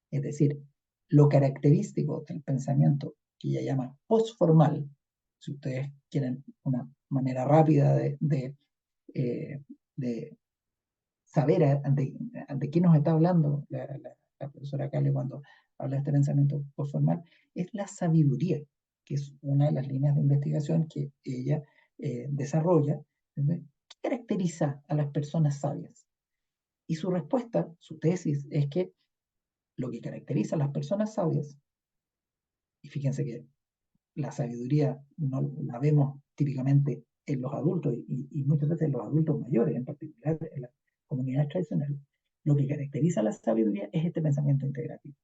Es decir, lo característico del pensamiento que ella llama postformal, si ustedes quieren una manera rápida eh, de saber de qué nos está hablando la profesora Cale cuando habla de este pensamiento postformal, es la sabiduría, que es una de las líneas de investigación que ella desarrolla. ¿Entendés? ¿Qué caracteriza a las personas sabias? Y su respuesta, su tesis, es que lo que caracteriza a las personas sabias, y fíjense que la sabiduría no la vemos típicamente en los adultos y muchas veces en los adultos mayores, en particular en las comunidades tradicionales, lo que caracteriza a la sabiduría es este pensamiento integrativo,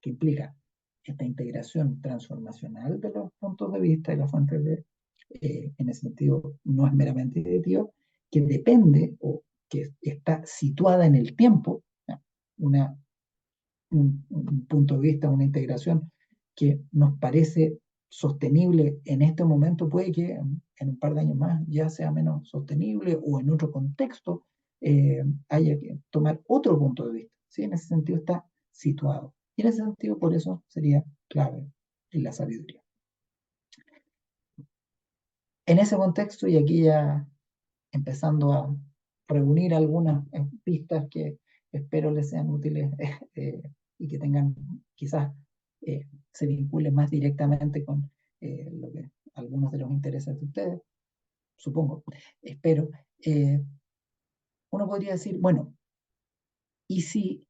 que implica esta integración transformacional de los puntos de vista y las fuentes en ese sentido, no es meramente ideativo, que depende o que está situada en el tiempo, una un punto de vista, una integración que nos parece sostenible en este momento, puede que en un par de años más ya sea menos sostenible o en otro contexto haya que tomar otro punto de vista. ¿Sí? En ese sentido está situado. Y en ese sentido, por eso sería clave en la sabiduría. En ese contexto, y aquí ya empezando a reunir algunas pistas que espero les sean útiles y que tengan, quizás se vinculen más directamente con lo que algunos de los intereses de ustedes, supongo, espero. Uno podría decir, bueno, ¿y si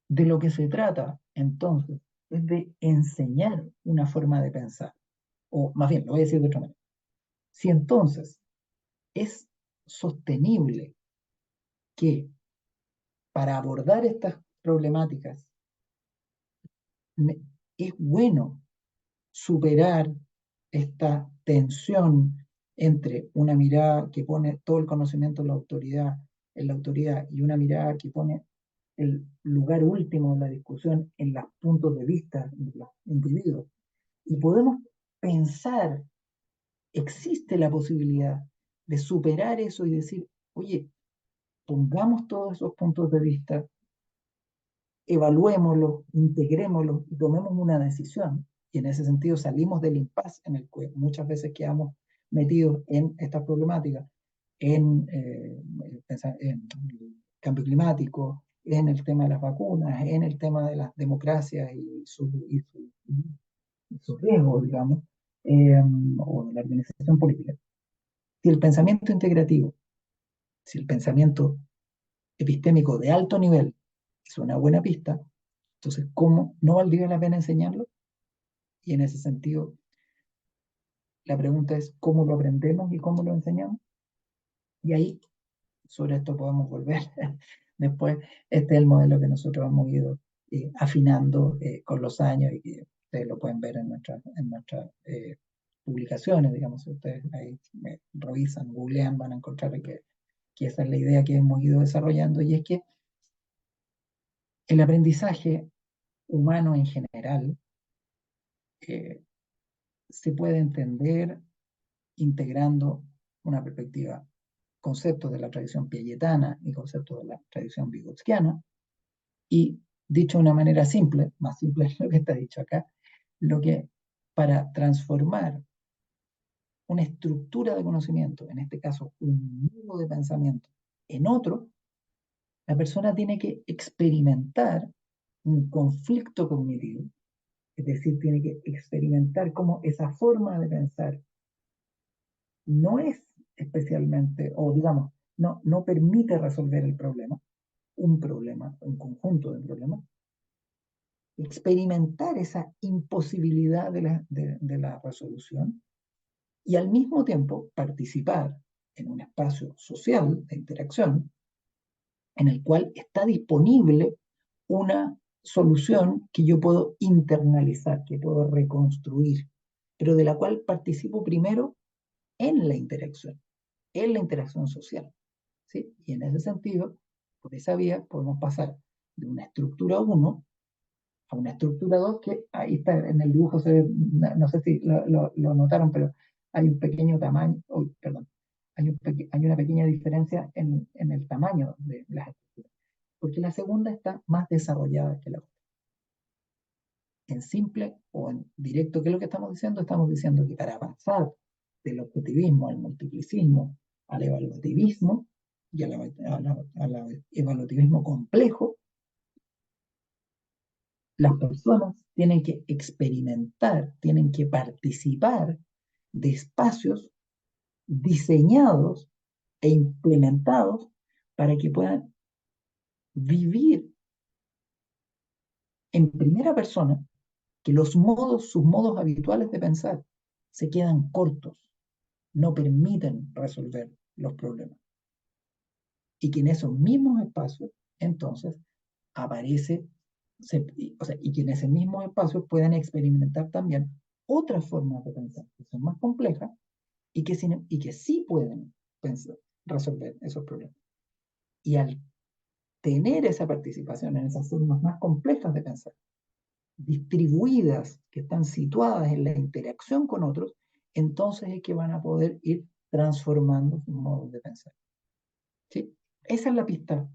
de lo que se trata entonces es de enseñar una forma de pensar? O más bien, lo voy a decir de otra manera. Si entonces es sostenible que para abordar estas problemáticas es bueno superar esta tensión entre una mirada que pone todo el conocimiento en la autoridad y una mirada que pone el lugar último de la discusión en los puntos de vista de los individuos. Y podemos pensar, existe la posibilidad de superar eso y decir, oye, pongamos todos esos puntos de vista, evaluémoslos, integrémoslos y tomemos una decisión. Y en ese sentido salimos del impasse en el que muchas veces quedamos metidos en estas problemáticas, en el cambio climático, en el tema de las vacunas, en el tema de las democracias y su riesgo, digamos, o de la organización política. Si el pensamiento integrativo, si el pensamiento epistémico de alto nivel es una buena pista, entonces, ¿cómo no valdría la pena enseñarlo? Y en ese sentido, la pregunta es cómo lo aprendemos y cómo lo enseñamos. Y ahí, sobre esto podemos volver después. Este es el modelo que nosotros hemos ido afinando con los años y que ustedes lo pueden ver en nuestras publicaciones, digamos, si ustedes ahí revisan, googlean, van a encontrar que esa es la idea que hemos ido desarrollando, y es que el aprendizaje humano en general eh, se puede entender integrando una perspectiva, conceptos de la tradición piagetana y conceptos de la tradición vygotskiana, y dicho de una manera simple, más simple es lo que está dicho acá, lo que para transformar una estructura de conocimiento, en este caso un modo de pensamiento, en otro, la persona tiene que experimentar un conflicto cognitivo, es decir, tiene que experimentar cómo esa forma de pensar no es especialmente, o digamos, no permite resolver el problema, un problema, un conjunto de problemas, experimentar esa imposibilidad de la resolución y al mismo tiempo participar en un espacio social de interacción en el cual está disponible una solución que yo puedo internalizar, que puedo reconstruir, pero de la cual participo primero en la interacción social. ¿Sí? Y en ese sentido, por esa vía podemos pasar de una estructura 1 a una estructura 2 que ahí está en el dibujo, se ve, no sé si lo notaron, pero hay un pequeño tamaño, oh, perdón, hay una pequeña diferencia en el tamaño de las estructuras, porque la segunda está más desarrollada que la otra. En simple o en directo, ¿qué es lo que estamos diciendo? Estamos diciendo que para pasar del objetivismo al multiplicismo, al evaluativismo y al evaluativismo complejo, las personas tienen que experimentar, tienen que participar de espacios diseñados e implementados para que puedan vivir en primera persona que sus modos habituales de pensar se quedan cortos, no permiten resolver los problemas. Y que en esos mismos espacios, entonces, aparece, o sea, y que en esos mismos espacios puedan experimentar también otras formas de pensar que son más complejas y que sí pueden pensar, resolver esos problemas. Y al tener esa participación en esas formas más complejas de pensar, distribuidas, que están situadas en la interacción con otros, entonces es que van a poder ir transformando sus modos de pensar. ¿Sí? Esa es la pista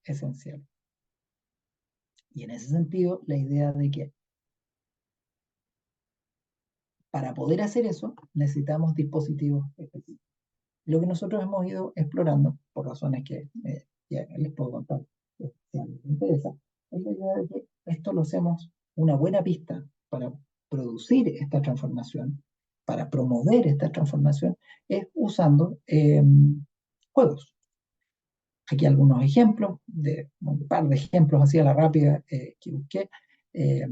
esencial. Y en ese sentido, la idea de que para poder hacer eso necesitamos dispositivos específicos. Lo que nosotros hemos ido explorando, por razones que ya les puedo contar, si a les interesa, es la idea de que esto lo hacemos una buena pista para producir esta transformación, para promover esta transformación, es usando juegos. Aquí algunos ejemplos, un par de ejemplos así a la rápida que busqué. Eh,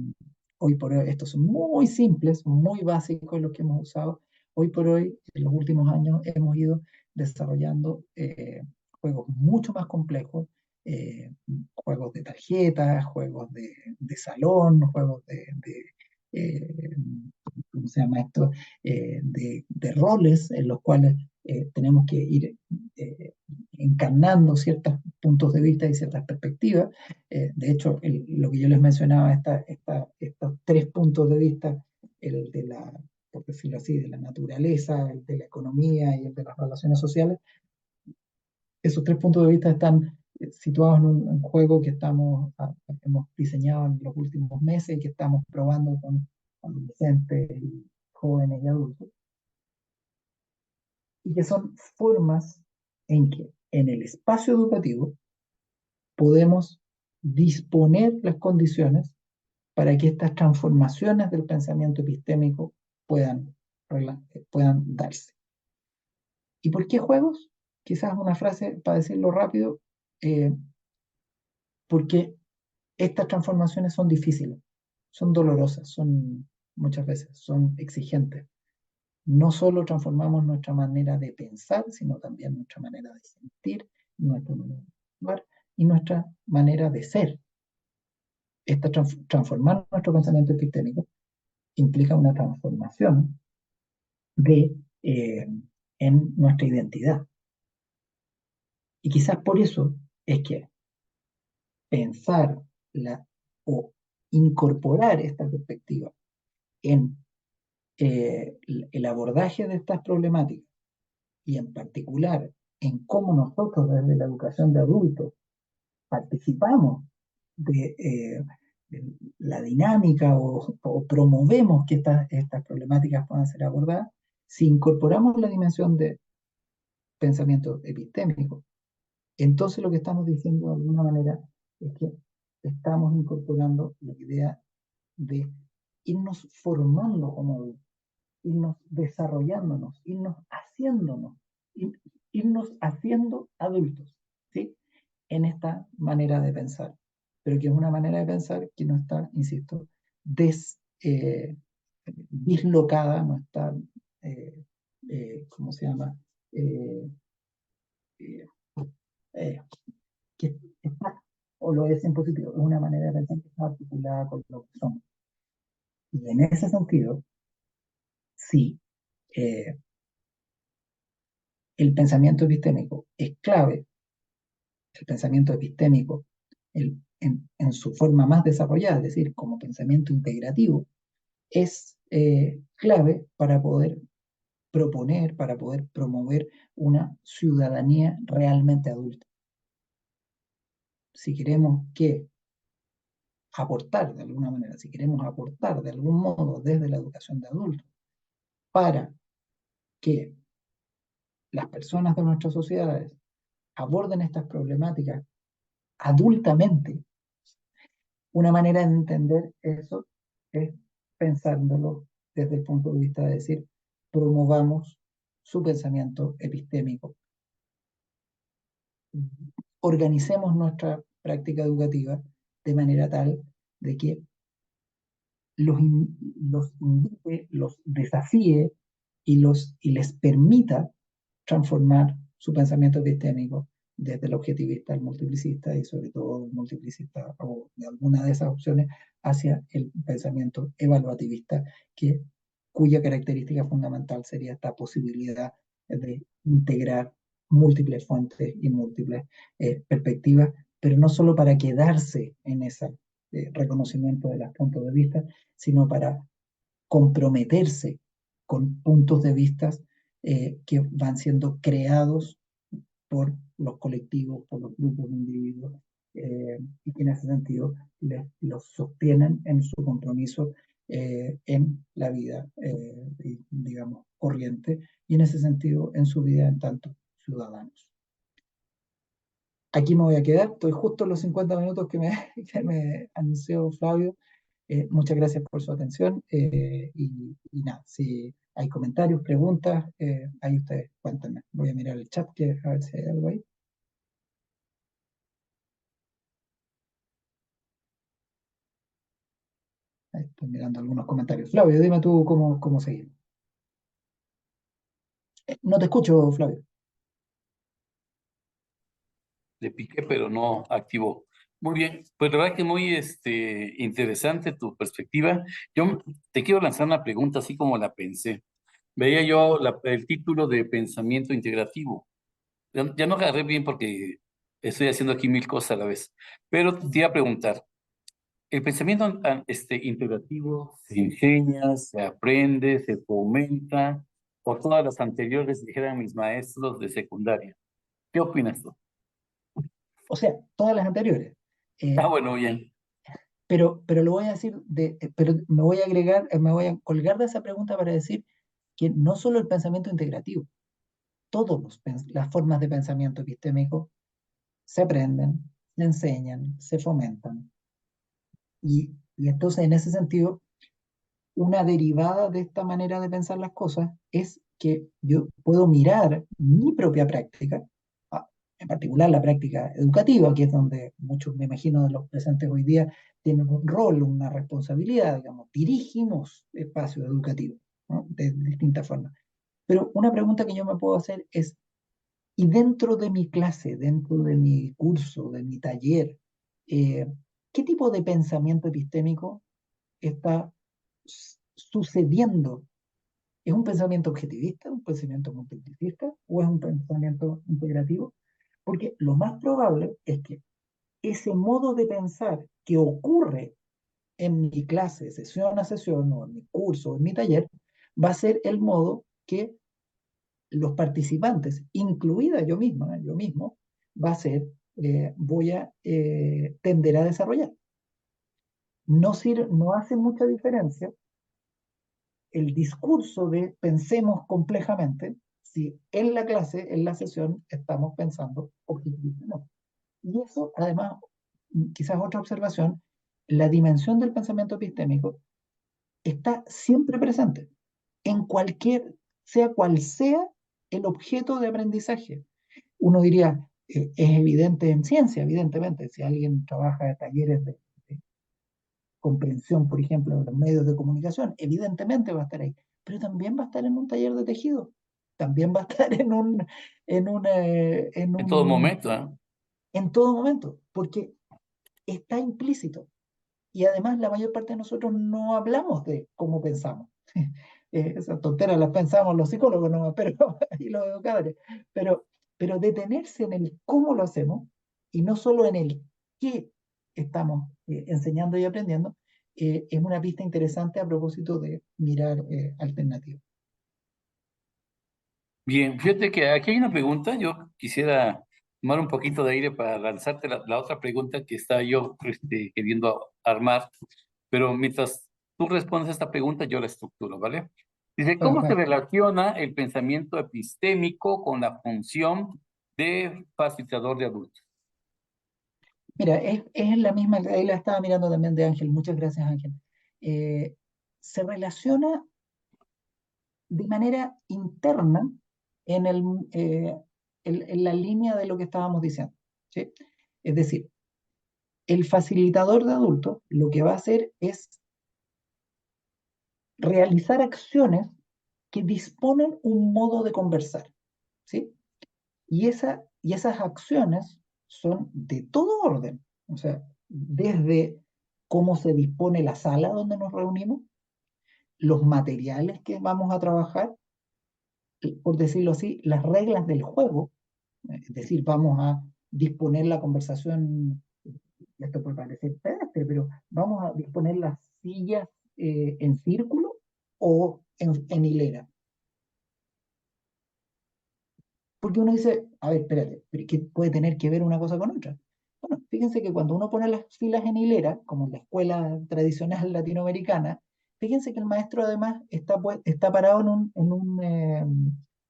Hoy por hoy, estos son muy simples, muy básicos los que hemos usado. Hoy por hoy, en los últimos años, hemos ido desarrollando juegos mucho más complejos, eh, juegos de tarjetas, juegos de salón, juegos eh, ¿cómo se llama esto? De roles en los cuales tenemos que ir encarnando ciertos puntos de vista y ciertas perspectivas. De hecho, lo que yo les mencionaba, estos tres puntos de vista, el de la, por decirlo así, de la naturaleza, el de la economía y el de las relaciones sociales, esos tres puntos de vista están situados en un juego que hemos diseñado en los últimos meses y que estamos probando con adolescentes, y jóvenes y adultos, y que son formas en que en el espacio educativo podemos disponer las condiciones para que estas transformaciones del pensamiento epistémico puedan, puedan darse. ¿Y por qué juegos? Quizás una frase para decirlo rápido, eh, porque estas transformaciones son difíciles, son dolorosas, son muchas veces, son exigentes. No solo transformamos nuestra manera de pensar, sino también nuestra manera de sentir, nuestra manera de actuar y nuestra manera de ser. Transformar nuestro pensamiento epistémico implica una transformación de, en nuestra identidad. Y quizás por eso es que pensar o incorporar esta perspectiva en el abordaje de estas problemáticas y en particular en cómo nosotros desde la educación de adultos participamos de la dinámica o promovemos que estas problemáticas puedan ser abordadas, si incorporamos la dimensión de pensamiento epistémico, entonces lo que estamos diciendo de alguna manera es que estamos incorporando la idea de irnos formando como adultos, irnos desarrollándonos, irnos haciendo adultos, ¿sí? En esta manera de pensar, pero que es una manera de pensar que no está, insisto, dislocada, no está, ¿cómo se llama? Eh, eh, eh, que está, o lo es en positivo, es una manera de pensar que está articulada con lo que somos. Y en ese sentido, sí, eh, el pensamiento epistémico es clave, el pensamiento epistémico en su forma más desarrollada, es decir, como pensamiento integrativo, es clave para poder proponer, para poder promover una ciudadanía realmente adulta. Si queremos aportar de alguna manera, si queremos aportar de algún modo desde la educación de adultos para que las personas de nuestras sociedades aborden estas problemáticas adultamente, una manera de entender eso es pensándolo desde el punto de vista de decir, promovamos su pensamiento epistémico, organicemos nuestra práctica educativa de manera tal de que los invite, los desafíe y les permita transformar su pensamiento epistémico desde el objetivista al multiplicista y sobre todo el multiplicista o de alguna de esas opciones hacia el pensamiento evaluativista, cuya característica fundamental sería esta posibilidad de integrar múltiples fuentes y múltiples perspectivas, pero no solo para quedarse en ese reconocimiento de los puntos de vista, sino para comprometerse con puntos de vista que van siendo creados por los colectivos, por los grupos de individuos, y que en ese sentido los sostienen en su compromiso en la vida, digamos, corriente, y en ese sentido en su vida en tanto ciudadanos. Aquí me voy a quedar, estoy justo en los 50 minutos que me anunció Flavio. Muchas gracias por su atención y nada, si hay comentarios, preguntas, ahí ustedes cuéntenme. Voy a mirar el chat a ver si hay algo ahí. Ahí estoy mirando algunos comentarios. Flavio, dime tú cómo seguir. No te escucho, Flavio. le piqué, pero no activó. Muy bien, pues la verdad que muy interesante tu perspectiva. Yo te quiero lanzar una pregunta así como la pensé. Veía yo el título de pensamiento integrativo. Ya no agarré bien porque estoy haciendo aquí mil cosas a la vez. Pero te iba a preguntar, ¿el pensamiento integrativo se enseña, se aprende, se fomenta, o todas las anteriores dijeran mis maestros de secundaria? ¿Qué opinas tú? O sea, todas las anteriores. Ah, Eh, bueno, bien. pero lo voy a decir, pero me voy a agregar, me voy a colgar de esa pregunta para decir que no solo el pensamiento integrativo, todas las formas de pensamiento epistémico se aprenden, se enseñan, se fomentan. Y entonces, en ese sentido, una derivada de esta manera de pensar las cosas es que yo puedo mirar mi propia práctica, en particular la práctica educativa, que es donde muchos, me imagino, de los presentes hoy día tienen un rol, una responsabilidad, digamos, dirigimos espacios educativos, ¿no? De distintas formas. Pero una pregunta que yo me puedo hacer es, ¿y dentro de mi clase, dentro de mi curso, de mi taller, eh, qué tipo de pensamiento epistémico está sucediendo? ¿Es un pensamiento objetivista, un pensamiento multiplicista o es un pensamiento integrativo? Porque lo más probable es que ese modo de pensar que ocurre en mi clase, sesión a sesión, o en mi curso, o en mi taller, va a ser el modo que los participantes, incluida yo misma, yo mismo, va a ser, voy a tender a desarrollar. No hace mucha diferencia el discurso de pensemos complejamente si en la clase, en la sesión, estamos pensando objetivamente. Y eso, además, quizás otra observación, la dimensión del pensamiento epistémico está siempre presente, en cualquier, sea cual sea el objeto de aprendizaje. Uno diría, es evidente en ciencia, evidentemente, si alguien trabaja en talleres de comprensión, por ejemplo, de los medios de comunicación, evidentemente va a estar ahí, pero también va a estar en un taller de tejido, también va a estar En todo momento, ¿ah? en todo momento, porque está implícito. Y además la mayor parte de nosotros no hablamos de cómo pensamos. Esas tonteras las pensamos los psicólogos nomás, pero, y los educadores. Pero, pero detenerse en el cómo lo hacemos y no solo en el qué estamos enseñando y aprendiendo, es una pista interesante a propósito de mirar alternativas. Bien, fíjate que aquí hay una pregunta. Yo quisiera tomar un poquito de aire para lanzarte la otra pregunta que estaba yo queriendo armar, pero mientras tú respondes a esta pregunta, yo la estructuro, ¿vale? Dice, Bueno, ¿cómo se bueno, relaciona el pensamiento epistémico con la función de facilitador de adultos? mira, es la misma, ahí la estaba mirando también de Ángel, muchas gracias Ángel. Eh, Se relaciona de manera interna en, en la línea de lo que estábamos diciendo, ¿sí? Es decir, el facilitador de adultos lo que va a hacer es realizar acciones que disponen un modo de conversar, ¿sí? Y esas acciones son de todo orden, o sea, desde cómo se dispone la sala donde nos reunimos, los materiales que vamos a trabajar, por decirlo así, las reglas del juego. Es decir, vamos a disponer la conversación, esto puede parecer pedestre, pero vamos a disponer las sillas en círculo o en hilera. Porque uno dice, a ver, espérate, ¿pero qué puede tener que ver una cosa con otra? Bueno, fíjense que cuando uno pone las filas en hilera, como en la escuela tradicional latinoamericana, fíjense que el maestro además está parado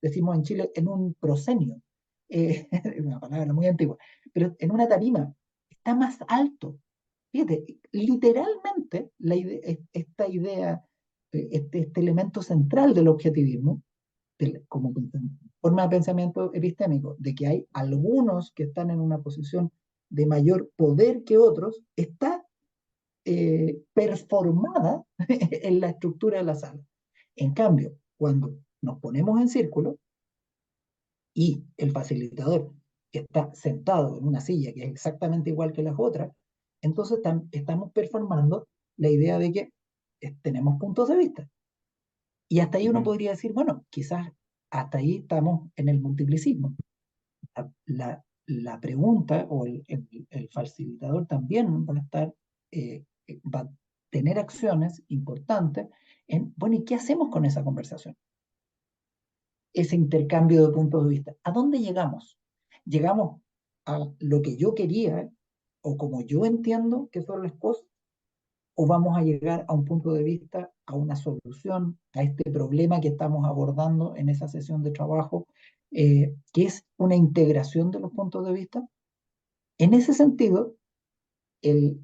decimos en Chile, en un proscenio. Es una palabra muy antigua, pero en una tarima, está más alto. Fíjate, literalmente esta idea, este elemento central del objetivismo, como forma de pensamiento epistémico, de que hay algunos que están en una posición de mayor poder que otros, está performada en la estructura de la sala. En cambio, cuando nos ponemos en círculo y el facilitador está sentado en una silla que es exactamente igual que las otras, entonces estamos performando la idea de que tenemos puntos de vista. Y hasta ahí uno Ujú. podría decir, bueno, quizás hasta ahí estamos en el multiplicismo. La pregunta o el facilitador también va a estar, va a tener acciones importantes en, bueno, ¿y qué hacemos con esa conversación? Ese intercambio de puntos de vista. ¿A dónde llegamos? ¿Llegamos a lo que yo quería o como yo entiendo que son las cosas? ¿O vamos a llegar a un punto de vista, a una solución, a este problema que estamos abordando en esa sesión de trabajo, que es una integración de los puntos de vista? En ese sentido, el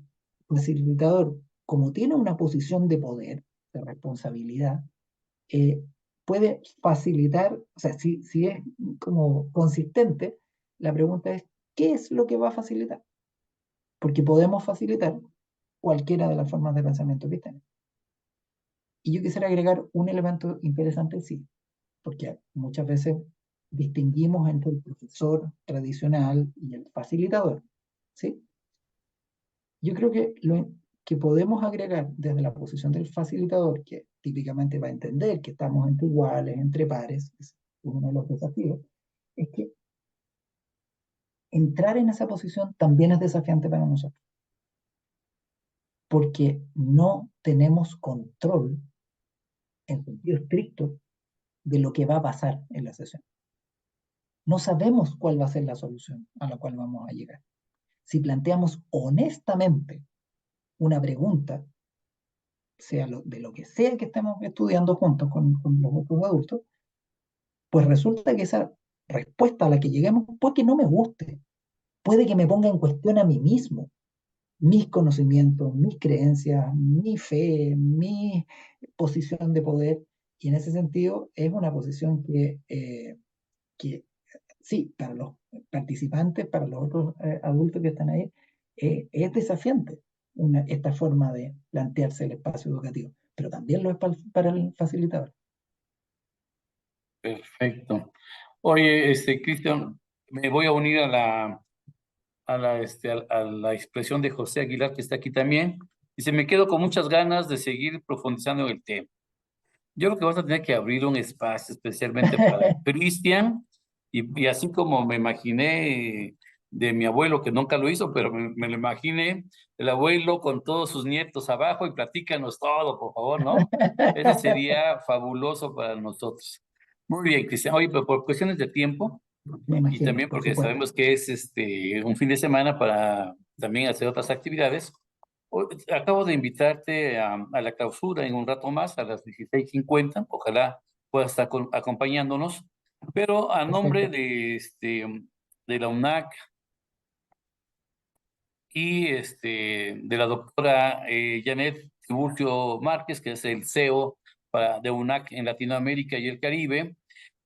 facilitador, como tiene una posición de poder, de responsabilidad, eh, puede facilitar, o sea, si es como consistente, la pregunta es, ¿qué es lo que va a facilitar? Porque podemos facilitar cualquiera de las formas de pensamiento que tenemos. Y yo quisiera agregar un elemento interesante, sí, porque muchas veces distinguimos entre el profesor tradicional y el facilitador, ¿sí? Yo creo que lo que podemos agregar desde la posición del facilitador, que típicamente va a entender que estamos entre iguales, entre pares, es uno de los desafíos, es que entrar en esa posición también es desafiante para nosotros, porque no tenemos control en sentido estricto de lo que va a pasar en la sesión. No sabemos cuál va a ser la solución a la cual vamos a llegar. Si planteamos honestamente una pregunta, sea de lo que sea que estemos estudiando juntos con los otros adultos, pues resulta que esa respuesta a la que lleguemos puede que no me guste, puede que me ponga en cuestión a mí mismo, mis conocimientos, mis creencias, mi fe, mi posición de poder, y en ese sentido es una posición que sí, para los participantes, para los otros adultos que están ahí, es desafiante esta forma de plantearse el espacio educativo, pero también lo es para el facilitador. Perfecto. Oye, Cristian, me voy a unir a la expresión de José Aguilar, que está aquí también. Dice, me quedo con muchas ganas de seguir profundizando en el tema. Yo creo que vas a tener que abrir un espacio especialmente para Cristian, y así como me imaginé de mi abuelo, que nunca lo hizo, pero me lo imaginé, el abuelo con todos sus nietos abajo y platícanos todo, por favor, ¿no? Ese sería fabuloso para nosotros. Muy bien, Cristian. Oye, pero por cuestiones de tiempo, Me y imagino, también por porque supuesto. sabemos que es un fin de semana para también hacer otras actividades. Acabo de invitarte a la clausura en un rato más, a las 16:50. Ojalá puedas estar acompañándonos, pero a nombre Perfecto. de la UNAC y de la doctora Janet Tiburcio Márquez, que es el CEO de UNAC en Latinoamérica y el Caribe,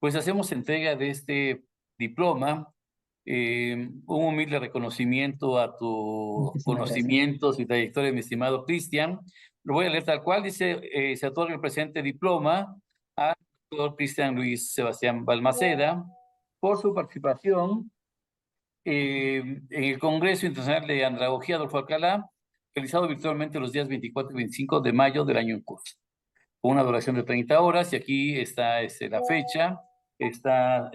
pues hacemos entrega de este diploma, un humilde reconocimiento a tus Muchísimas gracias. conocimientos y trayectoria, mi estimado Cristian. Lo voy a leer tal cual. Dice, se otorga el presente diploma al doctor Cristian Luis Sebastián Balmaceda por su participación en el Congreso Internacional de Andragogía Adolfo Alcalá, realizado virtualmente los días 24 y 25 de mayo del año en curso, con una duración de 30 horas, y aquí está la fecha. Está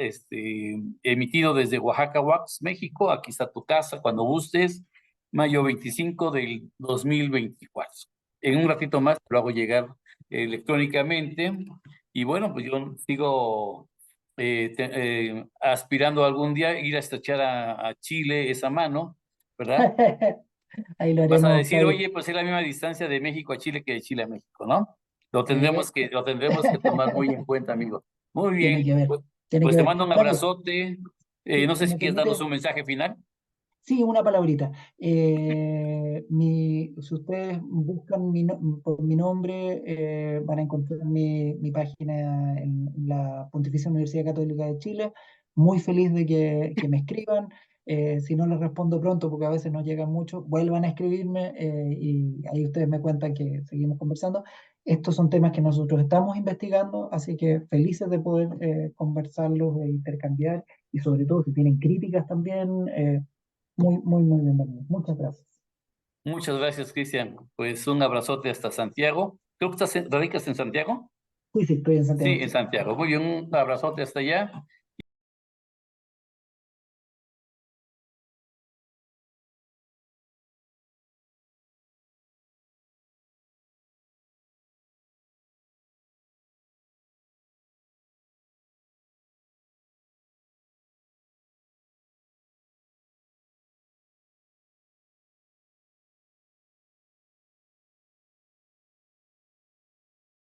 emitido desde Oaxaca, Wax, México. Aquí está tu casa cuando gustes, mayo 25 del 2024. En un ratito más lo hago llegar electrónicamente. Y bueno, pues yo sigo aspirando algún día ir a estrechar a Chile esa mano, ¿verdad? Ahí lo Vas a haremos, decir, Claudio. oye, pues es la misma distancia de México a Chile que de Chile a México, ¿no? Eh, Lo tendremos que tomar muy en cuenta, amigo. Muy Tiene bien, que ver, tiene pues que te ver. mando un Claudio, abrazote. No sé si si me quieres darnos permite, un mensaje final. sí, una palabrita. Si ustedes buscan por mi nombre, van a encontrar mi página en la Pontificia Universidad Católica de Chile. Muy feliz de que me escriban. Si no les respondo pronto, porque a veces no llegan mucho, vuelvan a escribirme y ahí ustedes me cuentan que seguimos conversando. Estos son temas que nosotros estamos investigando, así que felices de poder conversarlos e intercambiar y sobre todo si tienen críticas también, muy, muy, muy bienvenidos. Muchas gracias. Muchas gracias, Cristian. Pues un abrazote hasta Santiago. Creo que radicas en Santiago. Sí, sí, estoy en Sí, Santiago de en Chile. Santiago. Muy bien, un abrazote hasta allá